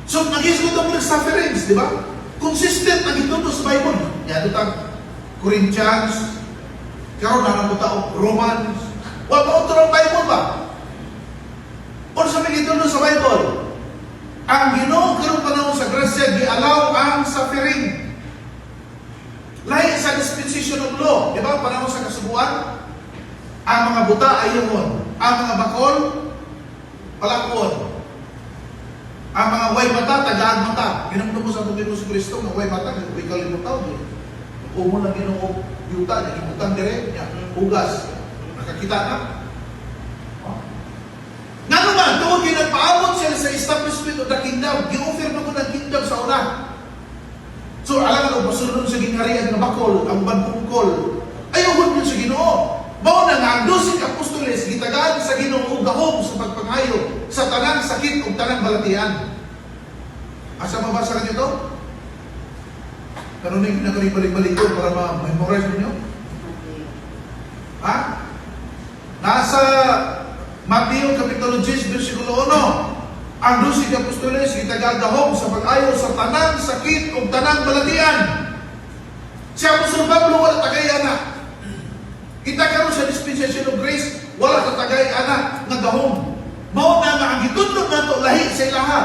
So, nag-isip ko ng sufferings, di ba? Consistent ang ito sa Bible. Yan ito Corinthians, karon na ng tao, Romans. Wala pa ito ng Bible ba? O sa mga ito sa Bible, ang Ginoo karon panahon sa grasya, gi-allow ang suffering. Lahi sa dispensation of law, di ba? Panahon sa kasubuan, ang mga buta ayungon, ang mga bakol, palakon. Ang mga way mata, tagaan mata. Ginamdo mo sa Panginoon sa Kristo, nga way mata, way kalimutaw. Umo na ginoo yuta, nagibutang dire, hugas. Nakakita na. Nga naman, tuwag ginagpaabot sila sa establishment of the kingdom, gi-offer mo ng kingdom sa una. So, alam mo, pasunod sa gingharian na bakol, ang banbungkol, gid sa Ginoo. Mao na nga ang 12 apostoles gitagaan sa Ginoo og gahom sa pagpangayo sa tanang sakit ug tanang balatian. Asa mabasa kanyo to? Karon ning nagabalik-balik ko para ma-memorize niyo. Ha? Nasa Mateo Kapitulo 10, versikulo 1. Ang 12 apostoles gitagagahom sa pag-ayo sa tanang sakit ug tanang balatian. Si Apostol Pablo wala tagay ana. Kita karon sa dispensation of grace, wala ta tagay ana nga gahom. Mao na nga ang gitudlo nato lahi sa ilaha.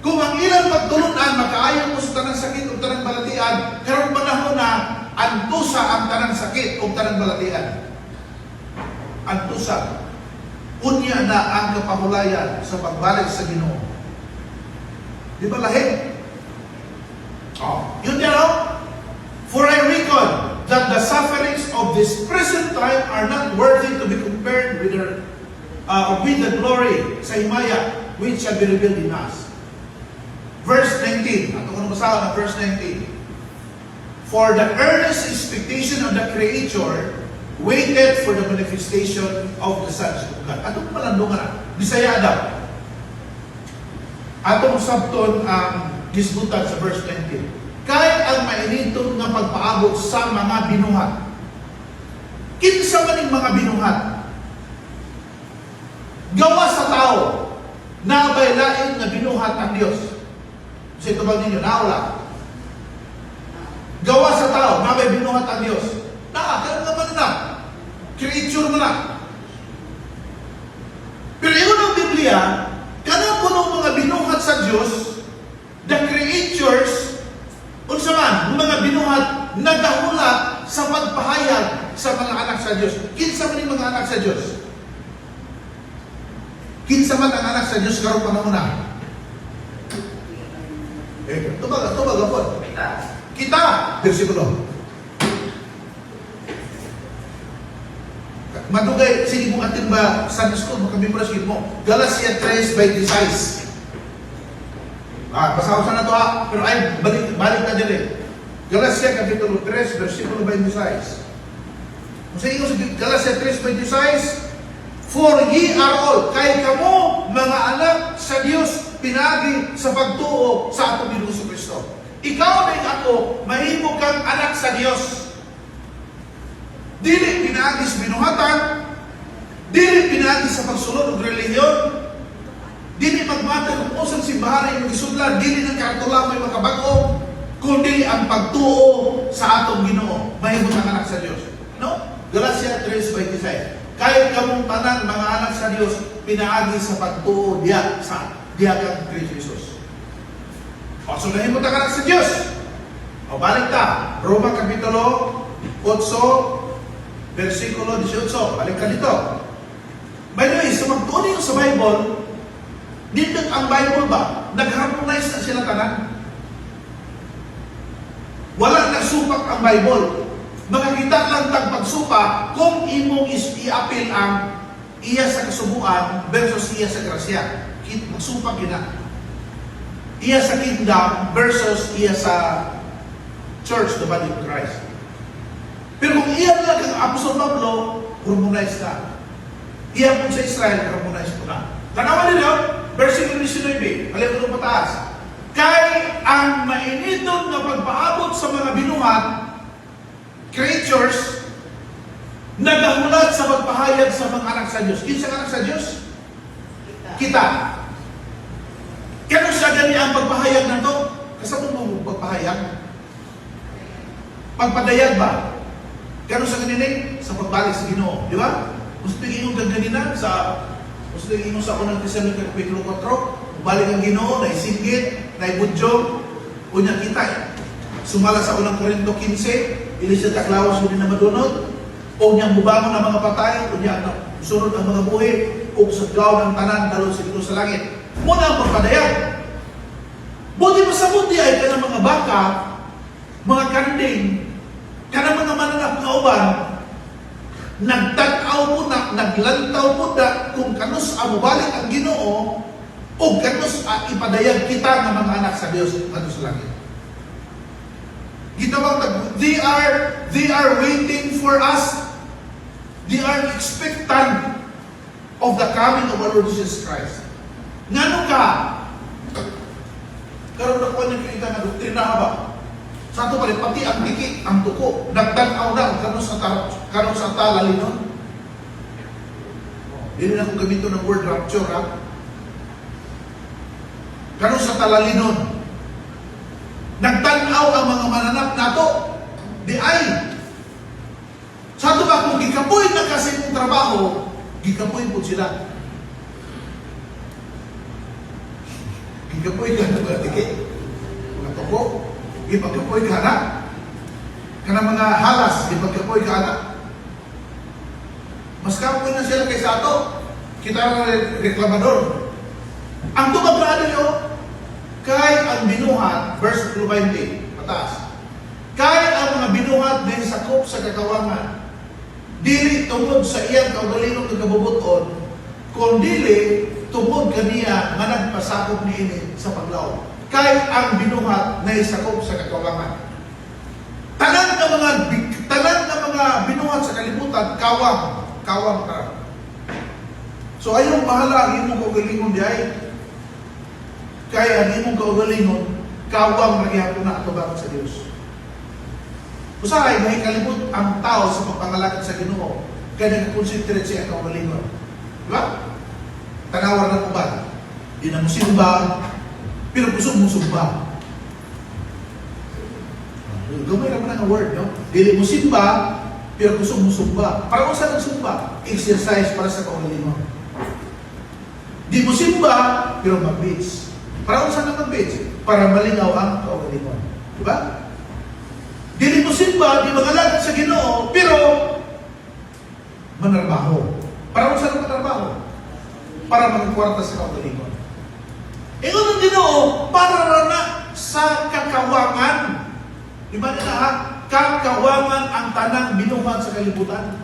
Kung ang ilang pagtulunan makaayo mo sa tanang sakit ug tanang balatian, karon panahon na antusa ang tanang sakit ug tanang balatian. Antusa. Unya na ang kapahulayan sa pagbalik sa Ginoo. Di ba lahi? Yun yan, For I reckon that the sufferings of this present time are not worthy to be compared with the glory sa himaya which shall be revealed in us. Verse 19. Ato ko nabasa na verse 19. For the earnest expectation of the Creator waited for the manifestation of the sons of God. Atong malandungan na. Bisaya daw. Atong sabton ang gisgutan sa verse 20. Kahit ang mainitong nga pagpaabot sa mga binuhat. Kinsa man mga binuhat. Gawa sa tao na baylain nga binuhat ang Dios. Kasi ito ba ninyo, naula. Gawa sa tao na may binuhat ang Dios. Kaya naman na. Creature mo na. Pero yun ang Biblia, kanang po ng mga binuhat sa Diyos, the creatures, unsa man, mga binuhat, nagahula sa pagpahayag sa mga anak sa Diyos. Kinsa man yung mga anak sa Diyos? Kinsa man ang anak sa Diyos karong panahon na? Tubag po. Kita. Versikulo. Madugay, sige mong atin ba Sunday school, makamemorasyon mo. Galatia 3:26. Basaw sa na to ha. Pero ay, balik na din eh. Galatia Kapitulo 3, versikulo 26. Kung sa iyo sa Galatia 3:26, for ye are all, kay kamo, mga anak sa Diyos, pinagi sa pagtuo sa atong Ginoo Kristo. Ikaw na ako, mahimo kang anak sa Diyos. Dili pinagi sa binuhatan, dili pinagi sa pagsulod ng relihiyon, dili magmatag kung usang simbahan yung isudlan, dili ng kartula may makabago, kundi ang pagtuo sa atong Ginoo, mahimo kang anak sa Diyos. No? Galatia 3:26. Kahit kamong tanan mga anak sa Diyos, pinaagi sa pagtuo diya kang Kristo Jesus. O, so mahimo kang anak sa Diyos. O, balik ta. Roma Kapitulo 8, versikulo 18. Balik ka dito. By the way, sa magtuon sa Bible, dito ang Bible ba? Nag-harmonize na sila tanan? Wala nagsupak ang Bible. Makakita lang tag pagsupa kung imong i-appeal ang iya sa kasubuan versus iya sa grasya. Magsupak yun na. Iya sa kingdom versus iya sa church, the body of Christ. Pero kung iyan lang ang Apostol Pablo, harmonize ka. Iyan po sa Israel, harmonize ko na. Tanawan nila, versikulo 19, alam mo pataas. Kay ang mainiton na pagpaabot sa mga binuhat, creatures, nagahulat sa pagpahayag sa mga anak sa Diyos. Kinsa anak sa Diyos? Kita. Kano siya gani ang pagpahayag na to? Kasama mo pagpahayag? Pagpadayag ba? Kano sa kanina? Sa pagbalik sa Ginoo. Di ba? Gusto yung ganina sa unang Tesalonica Kapitulo 4, balik ang Ginoo, naisinggit, naibudyog, unya kita. Sumala sa unang Korinto 15, ilis siya taklawas mo din na madunod, o niyang bubangon ang mga patay, o niyang sunod ang mga buhi, o sa gaw ng tanan, dalo sa Ginoo sa langit. Muna ang pagpadayag. Buti masabuti ay ka ng mga baka, mga kanding, kana mga mananap nga uban, nagtag-aw po na, naglantaw po na, kung kanus amubalik ang Ginoo, o kanus ipadayag kita ng mga anak sa Diyos kanto sa langit. Gitawag, they are waiting for us They are expectant of the coming of our Lord Jesus Christ. Ngano ka? Karon na ko nakita nga doktrina ba? Sa ato pa rin, pati ang dikit, ang tuko, nagtanaw na kanon sa talalinon. Hindi na kong gamito ng word rapture, ha? Kanon sa talalinon. Nagtanaw ang mga mananap nato. Di ay. Sa ato ba, kung gikapoy na kasi mong trabaho, gikapoy po sila. Gikapoy ka na mga dikit. Mga tuko. Ipagkapoy ka na. Kanang mga halas, ipagkapoy ka na. Mas kapoy na sila kaysa ato. Kita na reklamador. Ang tumagrado nyo, kay ang binuhat, verse 20, mataas. Kay ang mga binuhat din sakop sa kakawangan, dili tungod sa iyang kaugalingong nagkabubuton, kundili tungod kaniya nga nagpasakop niini sa paglaom. Kay ang binuhat na isakop sa kakawangan. Tanan nga mga binuhat sa kalibutan, kawang ka. So ayong mahala ang imong kaugalingon di ay. Kaya ang imong kaugalingon, kawang nagyapon na atubang sa Dios. Usahay, may kalimut ang tao sa pagpangalakad sa Ginoo, kaya nag-concentrate siya ang kaugalingon. Diba? Tanawar na uban. Di na mo simba, pero gusto mo sumba. Gamay naman ang word, no? Dili mo simba, pero gusto mo sumba. Para kung saan nagsumba? Exercise para sa kaugalingon. Di mo simba, pero mag-beach. Para kung saan mag-beach? Para malinaw ang kaugalingon. Diba? Dili mo simba, di mangalakad sa Ginoo, pero manarbaho. Para kung saan manarbaho? Para magkwarta sa kaugalingon. Ingon ang Ginoo, para na sa kakawangan. Diba nila ha? Kakawangan ang tanang binuhat sa kalibutan.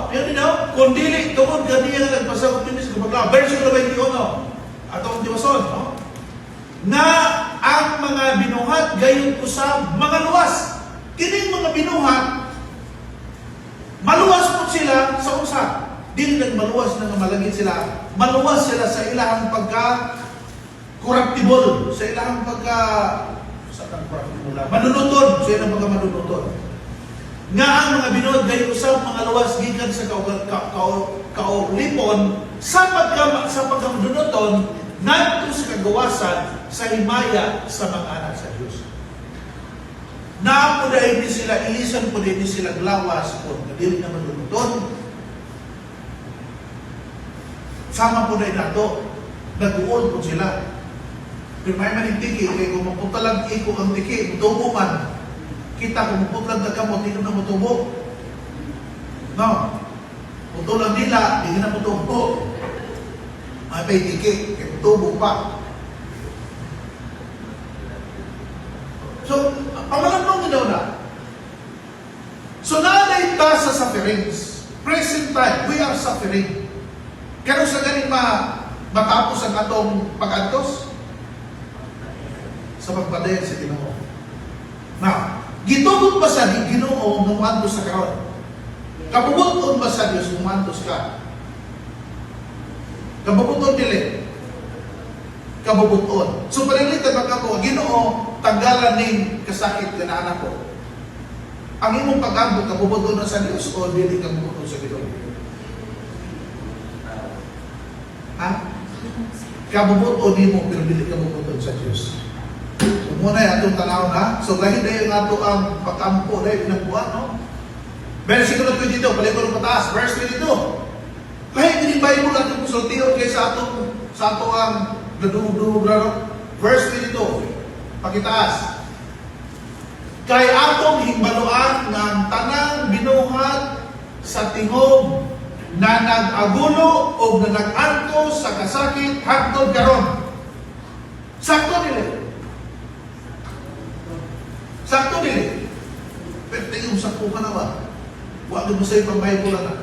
Yan din ako, kung dili, tungod ganiya na nagpasakot din sa kapaglaw. Verse 21, atong tiwason, no? Na ang mga binuhat gayon usab mga luwas. Kining mga binuhat, maluwas po sila sa usa. Dili nagmaluwas na malagit sila. Maluwas sila sa ilahang pagka-corruptible, sa ilahang manunuton, sa ilahang pagka-manunuton. Nga ang mga binuhat gayon usab mga luwas gikan sa kaulipon sa pagka-manunuton ngadto sa kagawasan sa himaya sa mga anak sa Diyos. Naapo dahil di sila, ilisan po dahil di sila glawas po, kadiri na manunuton. Sama po dahil nato, nag-uol po sila. Pero may manitiki, kaya kung mapunta lang iko ang tiki, mutubo man, kita kung mapunta lang tagamot, hindi na mutubo. No? Mutubo lang nila, hindi na mutubo. May tiki, kaya mutubo pa. So, pamalamang ginaw na. So, naalay ta sa sufferings. Present time, we are suffering. Kano sa ganing matapos ang atong pag-antos? Sa pagpadayan sa Ginoo. Now, gitugot ba sa Ginoo ng umantos sa karon? Kabubuton ba sa Diyos umantos ka? Kabubuton dili. Kabubuton. So, panilit na ko, Ginoo, tanggalan ning kasakit ka na anak ko. Ang imong pag-ambot, kabubuton na sa Diyos o dili kabubuton sa Ginoo? Ha? Kabubuton ni mo, pero dili kabubuton sa Diyos. So, muna yung atong tanaw na. So, lahi na yung ato ang pag-ampo na yung buwan, no? Versikulo 22, balik ko ng pataas. Verse 22. Kahit hindi Bible natin kusultiyon kay sa ato ang nadurog-durog na, no? Verse 22. Pakitaas. Kay atong himbaluan ng tanang binuhat sa tingog na nag-agulo o na nag-anto sa kasakit hangtod karon. Sakto nila. Sakto nila. Pero yung sakto ka na ba? Huwag mo sa'yo pang Bible na.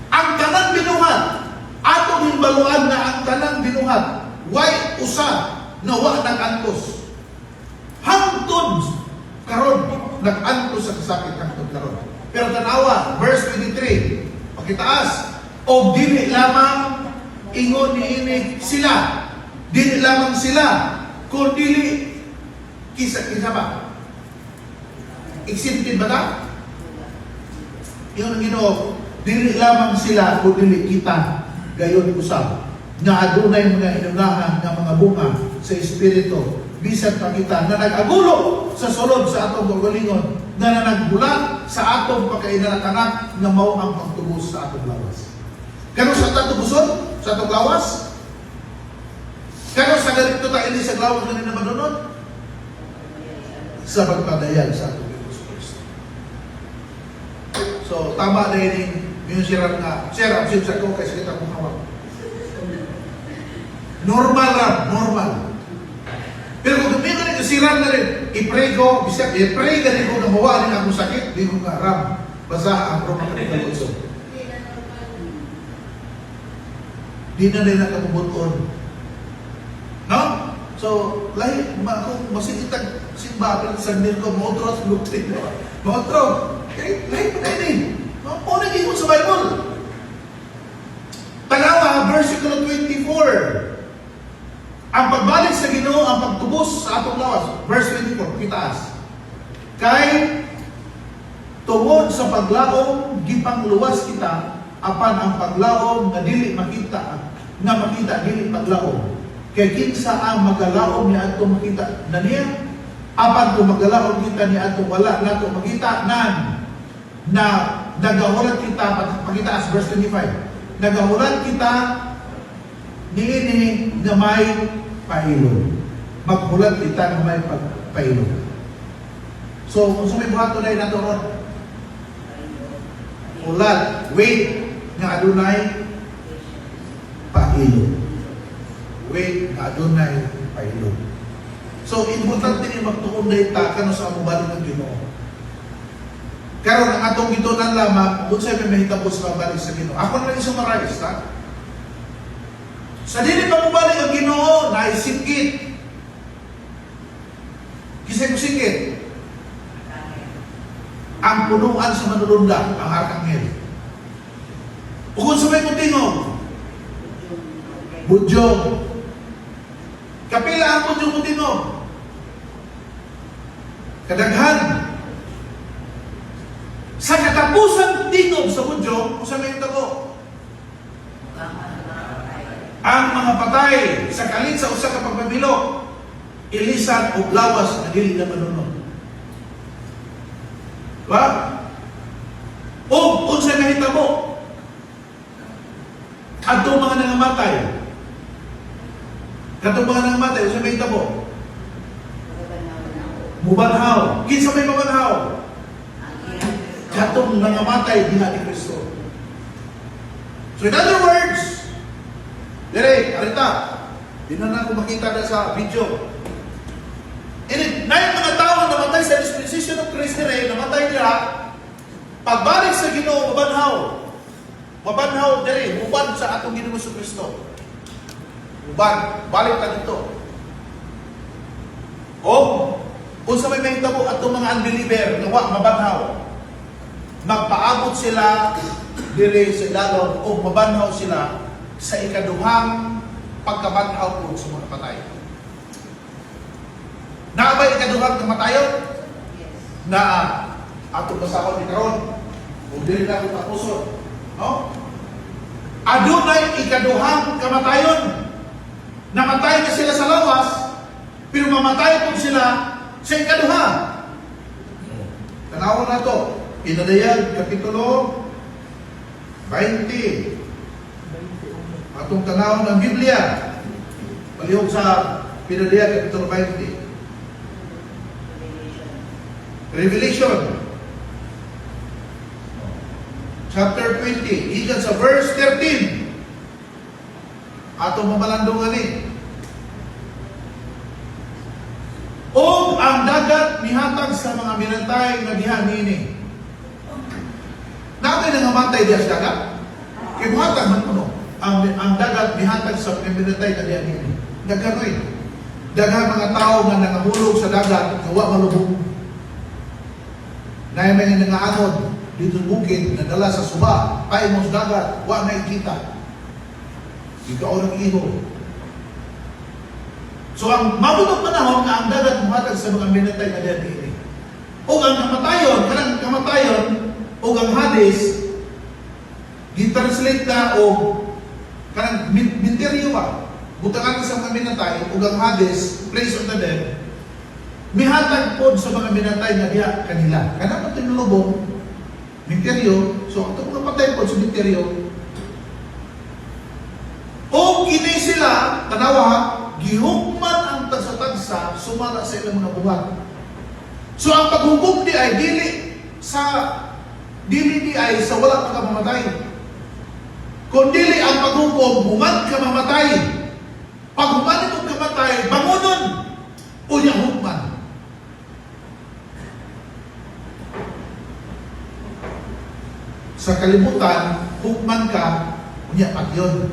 Ang tanang binuhat, atong himbaluan na ang tanang binuhat, why usa na wa nag-antos. Hangtod karon nag-anto sa kasakit ng karon. Pero tanawa, verse 23, pakitaas, o dili lamang ingon niini sila, dili lamang sila, kung dili kisa ba? Exempted ba ta? Yun ang Ginoo, dili lamang sila kung dili kita gayon usab nga adunay mga inunahan nga mga bunga sa espiritu bisan pa kita na nag-agulo sa sulod sa atong kaugalingon na nagbulat sa atong pagkainalakanak nga mao ang pagtubos sa atong lawas. Kano sa atong tubuson? Sa atong lawas? Kano sa ganito ta ini sa lawas nga madunod? Sa pagpadayag sa atong Diyos Kristo. So, tama na yun yung siram nga, siram sa ko kasi kita mong hawak. Normal lang, normal. Pero kung may ka siram na rin, i-pray ko, i-pray ka rin ko na mawalin akong sakit, di ko nga ram, basa ang Roma Katolika. Di na rin nakabubuton. No? So, lahi, kung masikitag simba, pero sa nil ko, mautro, luktin mo. Mautro, lahi pa na yun eh. Mauna kayo sa Bible. Tanawa, versikulo 24. Ang pagbalik sa Ginoo, ang pagtubos sa atong lawas. Verse 24, pitaas. Kay tungod sa paglaom, gipang luwas kita, apan ang paglaom nga dili makita, nga makita dili paglaom. Kay kinsa ang magalaom ni atong makita na niya, apan kung magalaom kita ni atong wala nato makita nan na nagahulat kita, pagitaas verse 25, nagahulat kita niini na may pailog. Maghulat kita na may pailog. So, kung sumibuhato na yun nato ron, ulat, wait, nga adunay pailog. Wait, nga adunay pailog. So, importante ni magtuon na ita, kano sa amubalik ng Ginoo. Karon ang atong gitunan lamang, kung sa'yo may mahitapos na balik sa Ginoo. Ako na lang isumarize, ha? Sa dili pa mubalik ang Ginoo, naisikit. Kisay ko sikit. Ang punuan sa manulunda, ang arkanghel. Kung sa may mutingog, budyog. Kapila ang budyog mutingog. Kadaghan. Sa katapusan tingog sa budyog, kung sa may tago, ang mga patay sa kalit sa usa ka pagpabilo, ilisan o lawas na dili na manunod. Ba? O kung sa mahitabo, atong mga nangamatay, katong mga nangamatay, kung sa mahitabo, mubanhaw. Kinsa may mabanhaw? Katong nangamatay diha ni Kristo. So in other words, dire, arita, di na ako makita na sa video. And na yung mga tao namatay sa dispensation of Christ dire, namatay nila, pagbalik sa Ginoo, mabanhaw. Mabanhaw dire, uban sa atong Ginoo sa Kristo. Uban, balik ta dito. O, kung sa may mahitabo atong mga unbeliever, nawa, mabanhaw. Magpaabot sila dire sa ilalong o mabanhaw sila sa ikaduhang pagkabanhaw po sa mga patay. Naabay ikaduhang kamatayon? Na atong basakon ni karon o dili na ako tapuson. No? Adunay ikaduhang kamatayon. Namatay na sila sa lawas, pero mamatay po sila sa ikaduha. Tanawon na to. Pinadayag, Kapitulo 20. Atong tanawon ng Biblia. Palihog sa Pinadayag, Kapitulo 20. Revelation. Chapter 20. Ikan sa verse 13. Atong mamalandungan ni. O ang dagat mihatag sa mga minantay na diha nini. Natin nga matay diha sa dagat. Kay buhatag man kuno. Ang dagat mihatag sa mga minantay na diha nini. Daghan mga tao nga nangahulog sa dagat nga wa malubog. na may nangaanod dito sa bukid, nadala sa suba, ay mo sa dagat, wa na ikita. Ikaw ang iho. So ang mabutong panahon nga ang dagat muhatag sa mga minatay na dyan. O ang kamatayon, kanang kamatayon, o ang Hades, gitranslate na o kanang minteryo ba? Butangan sa mga minatay, o ang Hades, place of the dead, mihatag po sa mga minatay na diya kanila. Kanang ito yung lubong, minteryo, so ito mga patay po sa minteryo, o kini sila, tanawa, gihukman ang tagsa-tagsa, sumala sa ilang mga buhat. So ang paghukom di ay dili di ay sa wala ka mamatay. Kung dili ang paghukom, human ka mamatay. Pag human ito kamatay, bangunon, unya hukman. Sa kalibutan, hukman ka, unya patyon.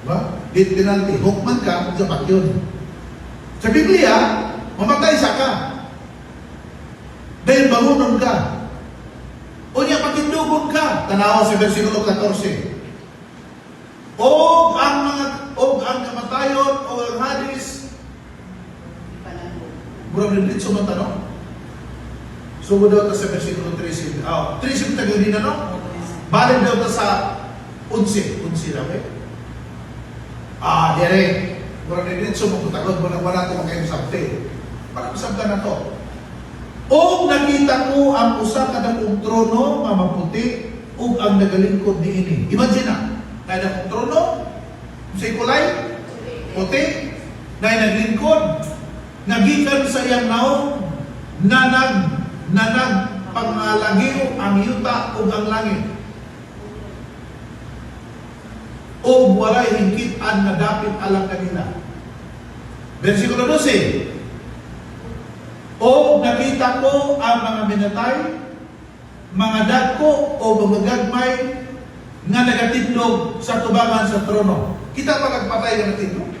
Diba? Death penalty, hukman ka, unya patyon. Sa Biblia, mamatay sa ka. Dahil bangunon ka. Unya patindugon ka. Tanawa sa versikulo 14. O ang kamatayon, o ang Hades, murang nilid sumantanong. So, daw ta sa versikulo 13. 13 tagal din ano? Balik daw ta sa 11. 11 daw eh. Dire. Murang nilid sumantanong. Wala ito makayong sabte. Parang sabta na to. O nakita ko ang usa ka dakong trono nga maputi ug ang nagalingkod niini. Imagine na, na dakong trono sa kulay puti na naglingkod nagikan sa iyang naong nanag pangalagiw ang yuta ug ang langit. O walay hingkit-an na dapit alang kanila. Versikulo 12. O nakita ko ang mga minatay, mga dagko o mga gagmay nga nagatindog sa tubangan sa trono. Kita pa nagpatay nga natindog?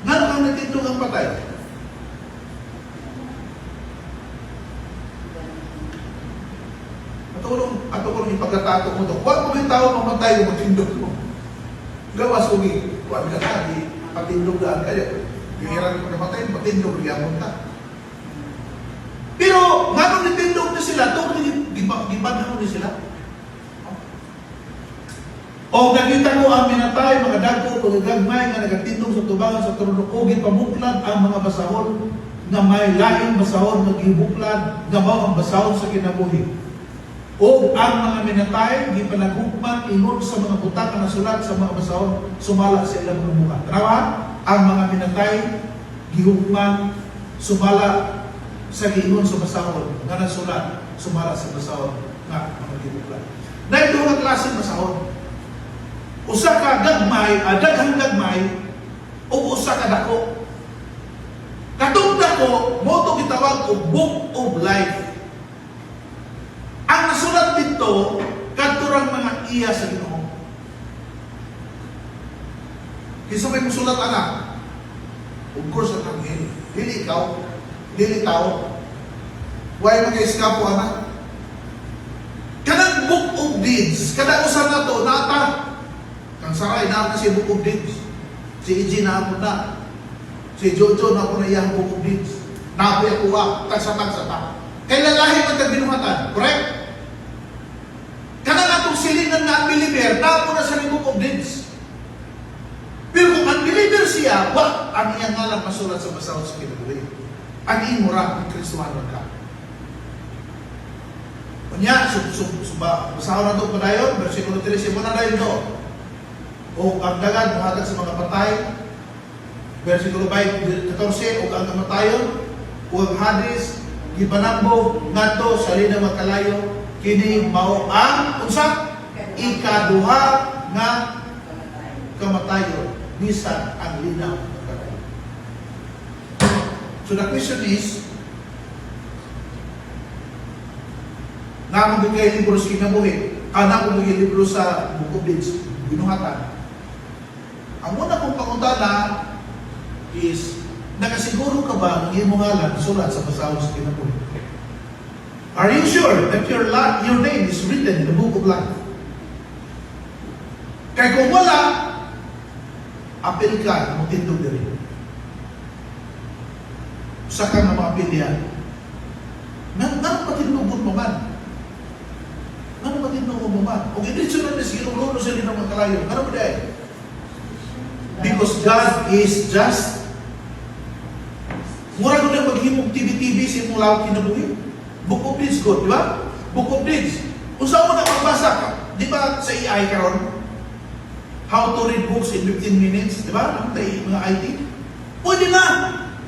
Nga ang natindog ang patay? Ato ko rin ipagkatato mo ito. Huwag mo yung tao mamatay yung matindog mo. Gawas ko huwag ka na, patindog daan kayo. Yung hirap ko namatay, matindog, riyamon ka. Pero, nga nung nitindog na sila, gibanhaw na sila. O nakita ko ang minatay, mga dagko, mga gagmay, nga nagatindog sa tubangan sa trono, o gipamuklad ang mga basahon, nga may laing basahon, nga gibuklad, nga mao ang basahon sa kinabuhi. O ang mga minatay, gipanaghukman, ingon sa mga butang na sulat sa mga basahon, sumala sa ilang mga mukha. Tarawa? Ang mga minatay, gihukman, sumala sa giingon sa basahon, nga nasulat, sumala sa basahon, nga mga gibuklan. Na ito ang klaseng basahon. Usa ka gagmay, daghang gagmay, o usa ka dako. Katong dako, mo ito gitawag o Book of Life. Ang nasulat dito, kadturang mga iya sa Ginoo. Kisa may musulat anak, of course ang anghel. Dili ikaw, dili tao. Why mag-eskapo anak? Kanang Book of Deeds, kada usan na to, nata. Kang Saray na si Book of Deeds. Si EJ na ako na. Si Jojo na ako na iyang Book of Deeds. Napoy ako tagsa-tagsa ta. Kaya lalahi man tagbinuhatan, correct? Kanang atong silingan na unbeliever, napo na sa Book of Deeds. Pero kung unbeliever siya, ang iyang ngalan masulat sa basahon sa kinabuhi. Ang imura ng Kristuhanon ka. Kunya, basahon na ito padayon, versikulo 13, muna na yun ito. O ang dagan, buhatag sa mga patay, versikulo 14, o ang kamatayon, o ang Hades, gibanambo, ngadto sa lina magkalayo, kini mao ang, unsa? Ikaduha nga kamatayon. Bisan ang linaw ng karay. So the question is, nga mong bigay libro sa kinabuhi, na mong bigay libro sa Book of Deeds, binuhatan. Ang una kong pangutana is, Nakasiguro ka ba ang iyong ngalan sulat sa basahon sa kinabuhi? Are you sure that your name is written in the book of life? Kaya kung wala, apel ka, mutindog na rin. Sa ka na maapilyan. Nang patinugon mo man? Nang patinugon mo man? O gitritso na sinulo sa linang magkalayo. Ano ba dahil? Because God is just. Mura ko na maghimog TV-TV sa imong lawak kinabuhi. Book of Deeds ko, di ba? Book of Deeds. Kung saan mo na magbasa ka, di ba sa AI karon? How to read books in 15 minutes, di ba? Ang tayo mga IT. Pwede na!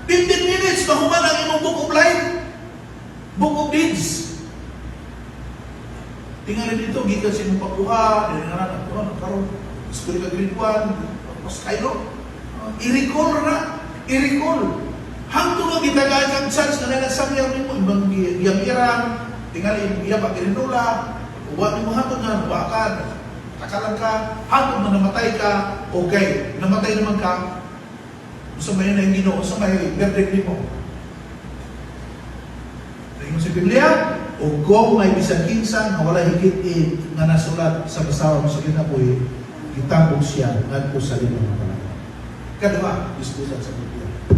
15 minutes, mahuman ang imong book of life. Book of Deeds. Tingnan dito, gikan sa imong pagkuha, karon, school ka grade 1, mas kayo, i-recall na, i-recall. Hangtong nga gitagaan kang chance na nalasamyaw mo, ibang iyang-irang, tingali yung iya pag-irinula, uwan mo hangtong nga, wakan, takalang ka, hangtong na namatay ka, okay, namatay naman ka, sa may na yung Ginoo, sa may birthday mo. Tingin mo sa Biblia, o kung may bisang kinsan, na wala higit nga nasulat sa basahon sa kinabuhi, kitapog siya, nagpo sa limang mga. Kadua, diskusan sa Biblia.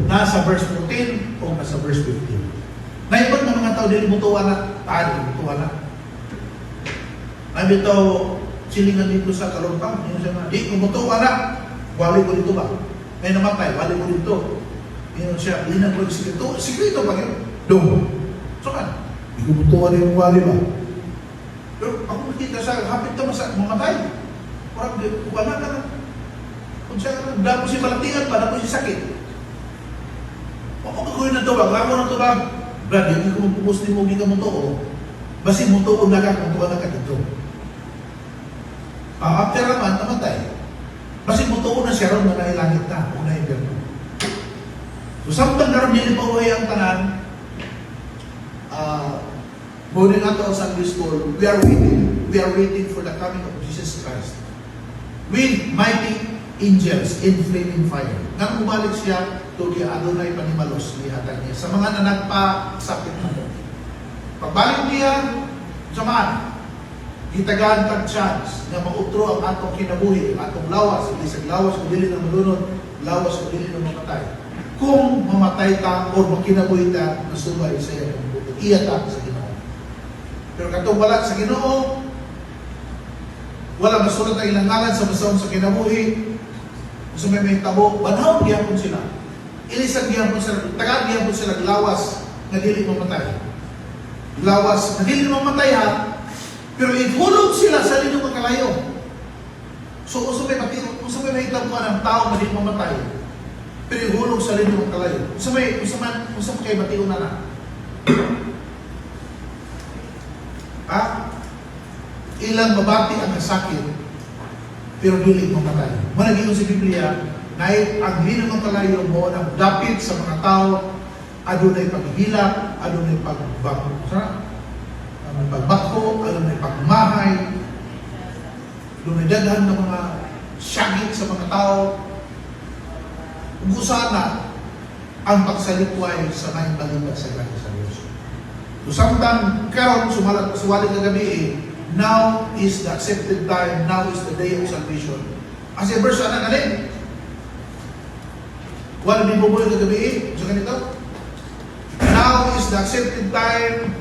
Nasa verse 14 o nasa verse 15. Naibag ng mga tao dili mutuwa na, mutuwa na. Nabi ito, silingan dito sa kalumpang, yun siya na, di ko mutuwa na, wali ko dito ba? May namatay, wali ko dito. Yun siya, linang ko yung sikrito pa yun. Dong. So kan, di ko mutuwa na yung wali ba? Pero ako nakita siya, hapit ka mamatay. Parang, wala ka na. Kung siya, dahil si malatian pa, dahil si sakit. Ako gagawin ng tubag, ako ng tubag. Brad, hindi ko magpupos ni Mugi ka mo to. Basi mo to, unaga kung tuwa na ka dito. After naman, namatay. Basi mo to, na siya ron na nailangit na, o naibig mo. So, samtang naroon din pa uhay ang tanan, morning ato ang Sunday School, we are waiting for the coming of Jesus Christ. With mighty angels in flaming fire. Nang umalik siya, to di Adonai panimalos lihatag niya sa mga nanagpasakit mo. Pagbalik niya, samaan, gitagaan kang chance na mautro ang atong kinabuhi, atong lawas, hindi sa lawas kung dili na malunod, lawas kung dili na mamatay. Kung mamatay ka o makinabuhi ka, nasubay sa iyo ang buto. Iya ka sa Ginoo. Pero katong wala sa Ginoo, wala masulat ang ilang ngalan sa basahon sa kinabuhi, kung may tabo, banhaw gihapon sila. Ilisag gihapon sila, tagaan gihapon sila, lawas na dili mamatay. Lawas na dili mamatay ha, pero ihulog sila sa linyong magkalayo. So, kung may mahitag ko ng tao na dili mamatay, pero ihulog sa linyong magkalayo. Kung may kayo matiyo na na. Ha? Ilang mabati ang nasakit, pero dili mamatay. Managing sa Biblia, na ang linang ng kalayo mo ng dapit sa mga tao, adunay paghihilak, adunay pagbako, adunay pagmahay, adunay daghan ng mga syagit sa mga tao. Ugusana ang pagsalikway sa may balibat sa gracia sa Diyos. Samtang karon sumalit na gabi, now is the accepted time, now is the day of salvation. As a verse, anak alin? Wala din bubuhay na gabi, sa ganito? Now is the accepted time,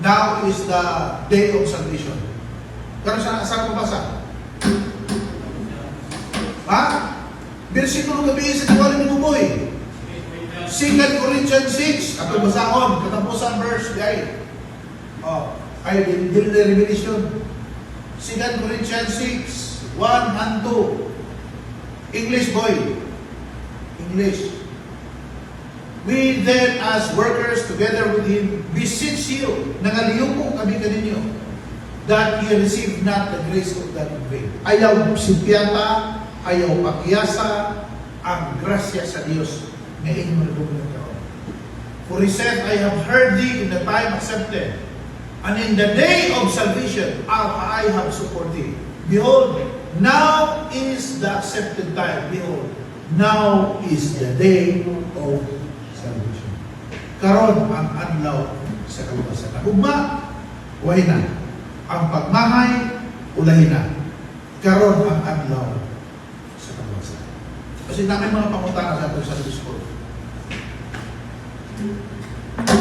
now is the day of salvation. Karon siya, saan pabasa? Ha? Versikulo gabi sa wala din bubuhay. 2 Corinthians 6, ato basahon, katapusan verse, guys. Ay, dili na revelation. 2 Corinthians 6, 1 and 2. English boy. English. We then as workers together with him beseech you, nangaliyong kami kaninyo, that ye receive not the grace of God in vain. Ayaw simpiyata, ayaw pakyasa, ang grasya sa Diyos na inyong nagbubulan karon. For he said, I have heard thee in the time accepted, and in the day of salvation, I have supported thee. Behold, now is the accepted time. Behold, now is the day of salvation. Karon ang adlaw sa kaluwasan. Ang ugma, way na. Ang pagmahay, ulahin na. Karon ang adlaw sa kaluwasan. Kasi namin mga pangutana sa ato sa Sunday School.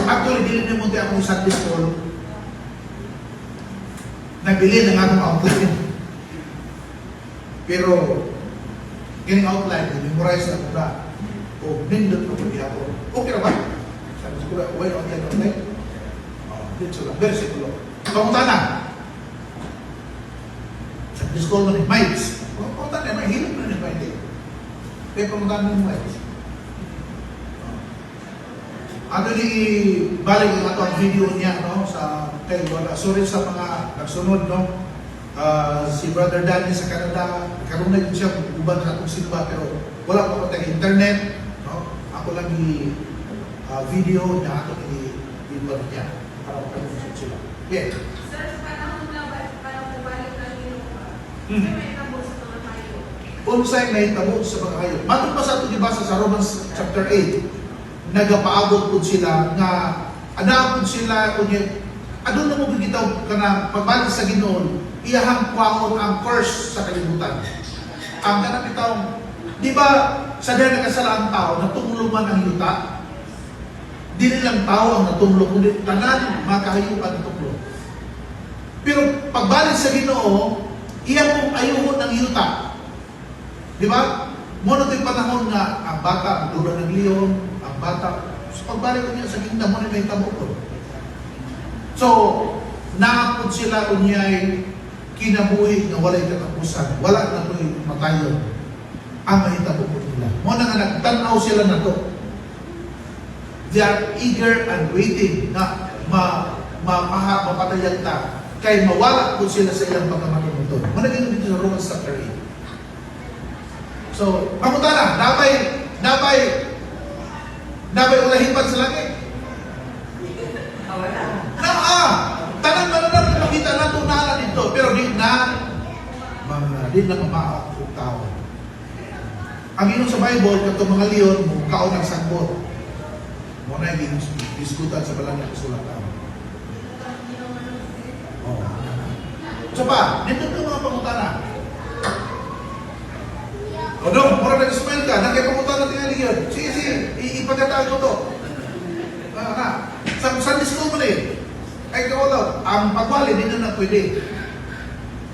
Actually, dili na mo akong Sunday School. Nabili ng atong outline. Pero, kining outline, memorize na ko na. O, nindot ko kung ihapon. Okay na ba? Sabi ko na, why not yan outline? Dito lang, versikulo. Pangutana. Sunday School mo ni Mites. Pangutana, may hilap na ni Mites. Kaya pangutana ni Mites. Ano ni balik ang ato ang video niya, no, sa kay wala. Sorry sa mga nagsunod, no. Si Brother Danny sa Canada, karon na siya uban sa atong silba, pero wala pa tayong internet, no. Ako lang video na ato ni video niya para makalusot sila. Yeah. Sir, sa panahon na parang bumalik na yun, may tabo sa mga tayo. Unsay may tabo sa mga hayop. Matod pa sa ato gibasa sa Romans chapter 8. Nagapaabot po sila nga anaapod sila kunya adun na mo bigitaw kana pagbalik sa Ginoo iyahang kwaon ang curse sa kalibutan. Ang kanang bitaw di ba sa dahil nagkasala ang tao natungluman ang yuta. Dili lang tao ang natunglo kundi tanan makahayupan natunglo. Pero pagbalik sa Ginoo iyang mong ayuhon ang yuta. Di ba? Mono to'y panahon nga ang bata ang dula ng leon, ang bata so pagbalik ko niya sa kingdom mo na may tabo ko. So, naapod sila unyay kinabuhi na walay katapusan. Wala na to'y matayon ang mahitabo ko nila. Mo na nga nagtanaw sila na to. They are eager and waiting na mapatayan ta kay mawala po sila sa ilang pagkamatunod. Mo na dito sa Romans chapter 8. So, pangutana, nabay ulahipan sa langit. Wala. Tanang mananang makita na ito na dito, pero di na mamaak ang tao. Ang inong sa Bible, kato mga leon, kaon ang sagbot. Muna yung diskutan sa balang ng kasulatan. Oh. So pa, dito ito mga pangutana. O dong, mura nag-smile ka, nagkipamutan natin nga liyan. Sige, ipagkataan ko to. Sa Sunday School mo rin, ay kawalaw, ang pagwali, di na pwede.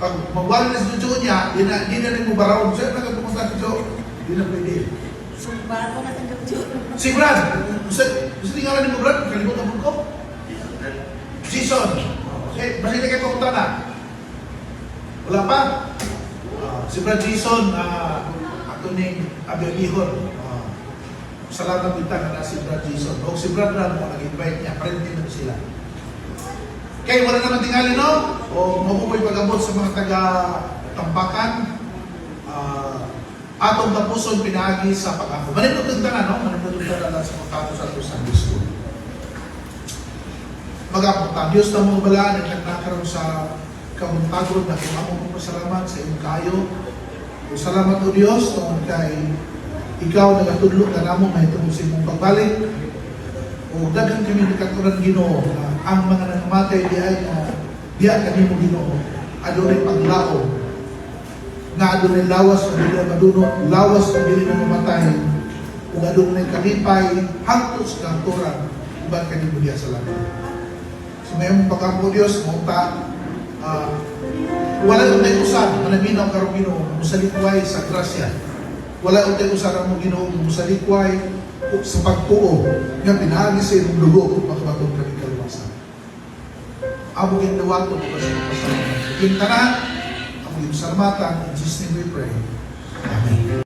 Pag magwali na sa Diyo niya, di na rin mo barawon. Siya nagkapumunta sa Diyo, di na pwede. So, bago na tanggap Diyo. Si Brad, gusto tingala ni mo Brad, kalimutan mo ko? Jason, basta na kayo pamunta na. Wala pa? Si Brad Jason, ning abiyahon. Salamat kita na si Brad Jason. O si Brad Ram mo nag-invite niya, parente na sila. Kaya wala naman tingali, no? O mabukoy pag-abot sa mga taga-tampakan. Atong tapuson pinagi sa pag-ako. Manindot yung tanan, no? Manindot yung tanan sa matapos at sa gusto. Mag-apunta. Diyos na mo bala, nagkakaroon sa kamuntagon na kung ako mong pasalamat sa iyong kayo. Salamat o Diyos tungkol kay ikaw nagatudlo na namo mahitungod sa imong pagbalik o daghang kami nakaturan Ginoo ang mga nangamatay diay na diya kanimo Ginoo adunay paglao nga adunay lawas o dili madunot lawas o dili na mamatay ug adunay kalipay hangtod sa kantoran uban kanimo diya sa langit. So mayong pagkampo Diyos mo ta wala utay usan manaminaw karong Ginoo musalikway sa grasya. Wala utay usan ang Ginoo musalikway sa pagtuo nga pinagi sa imong dugo makabaton kami kaluwasan. Amo ginawato ko sa pasalamat. Yung tanan, amo yung salamatan, in Jesus' name we pray. Amen.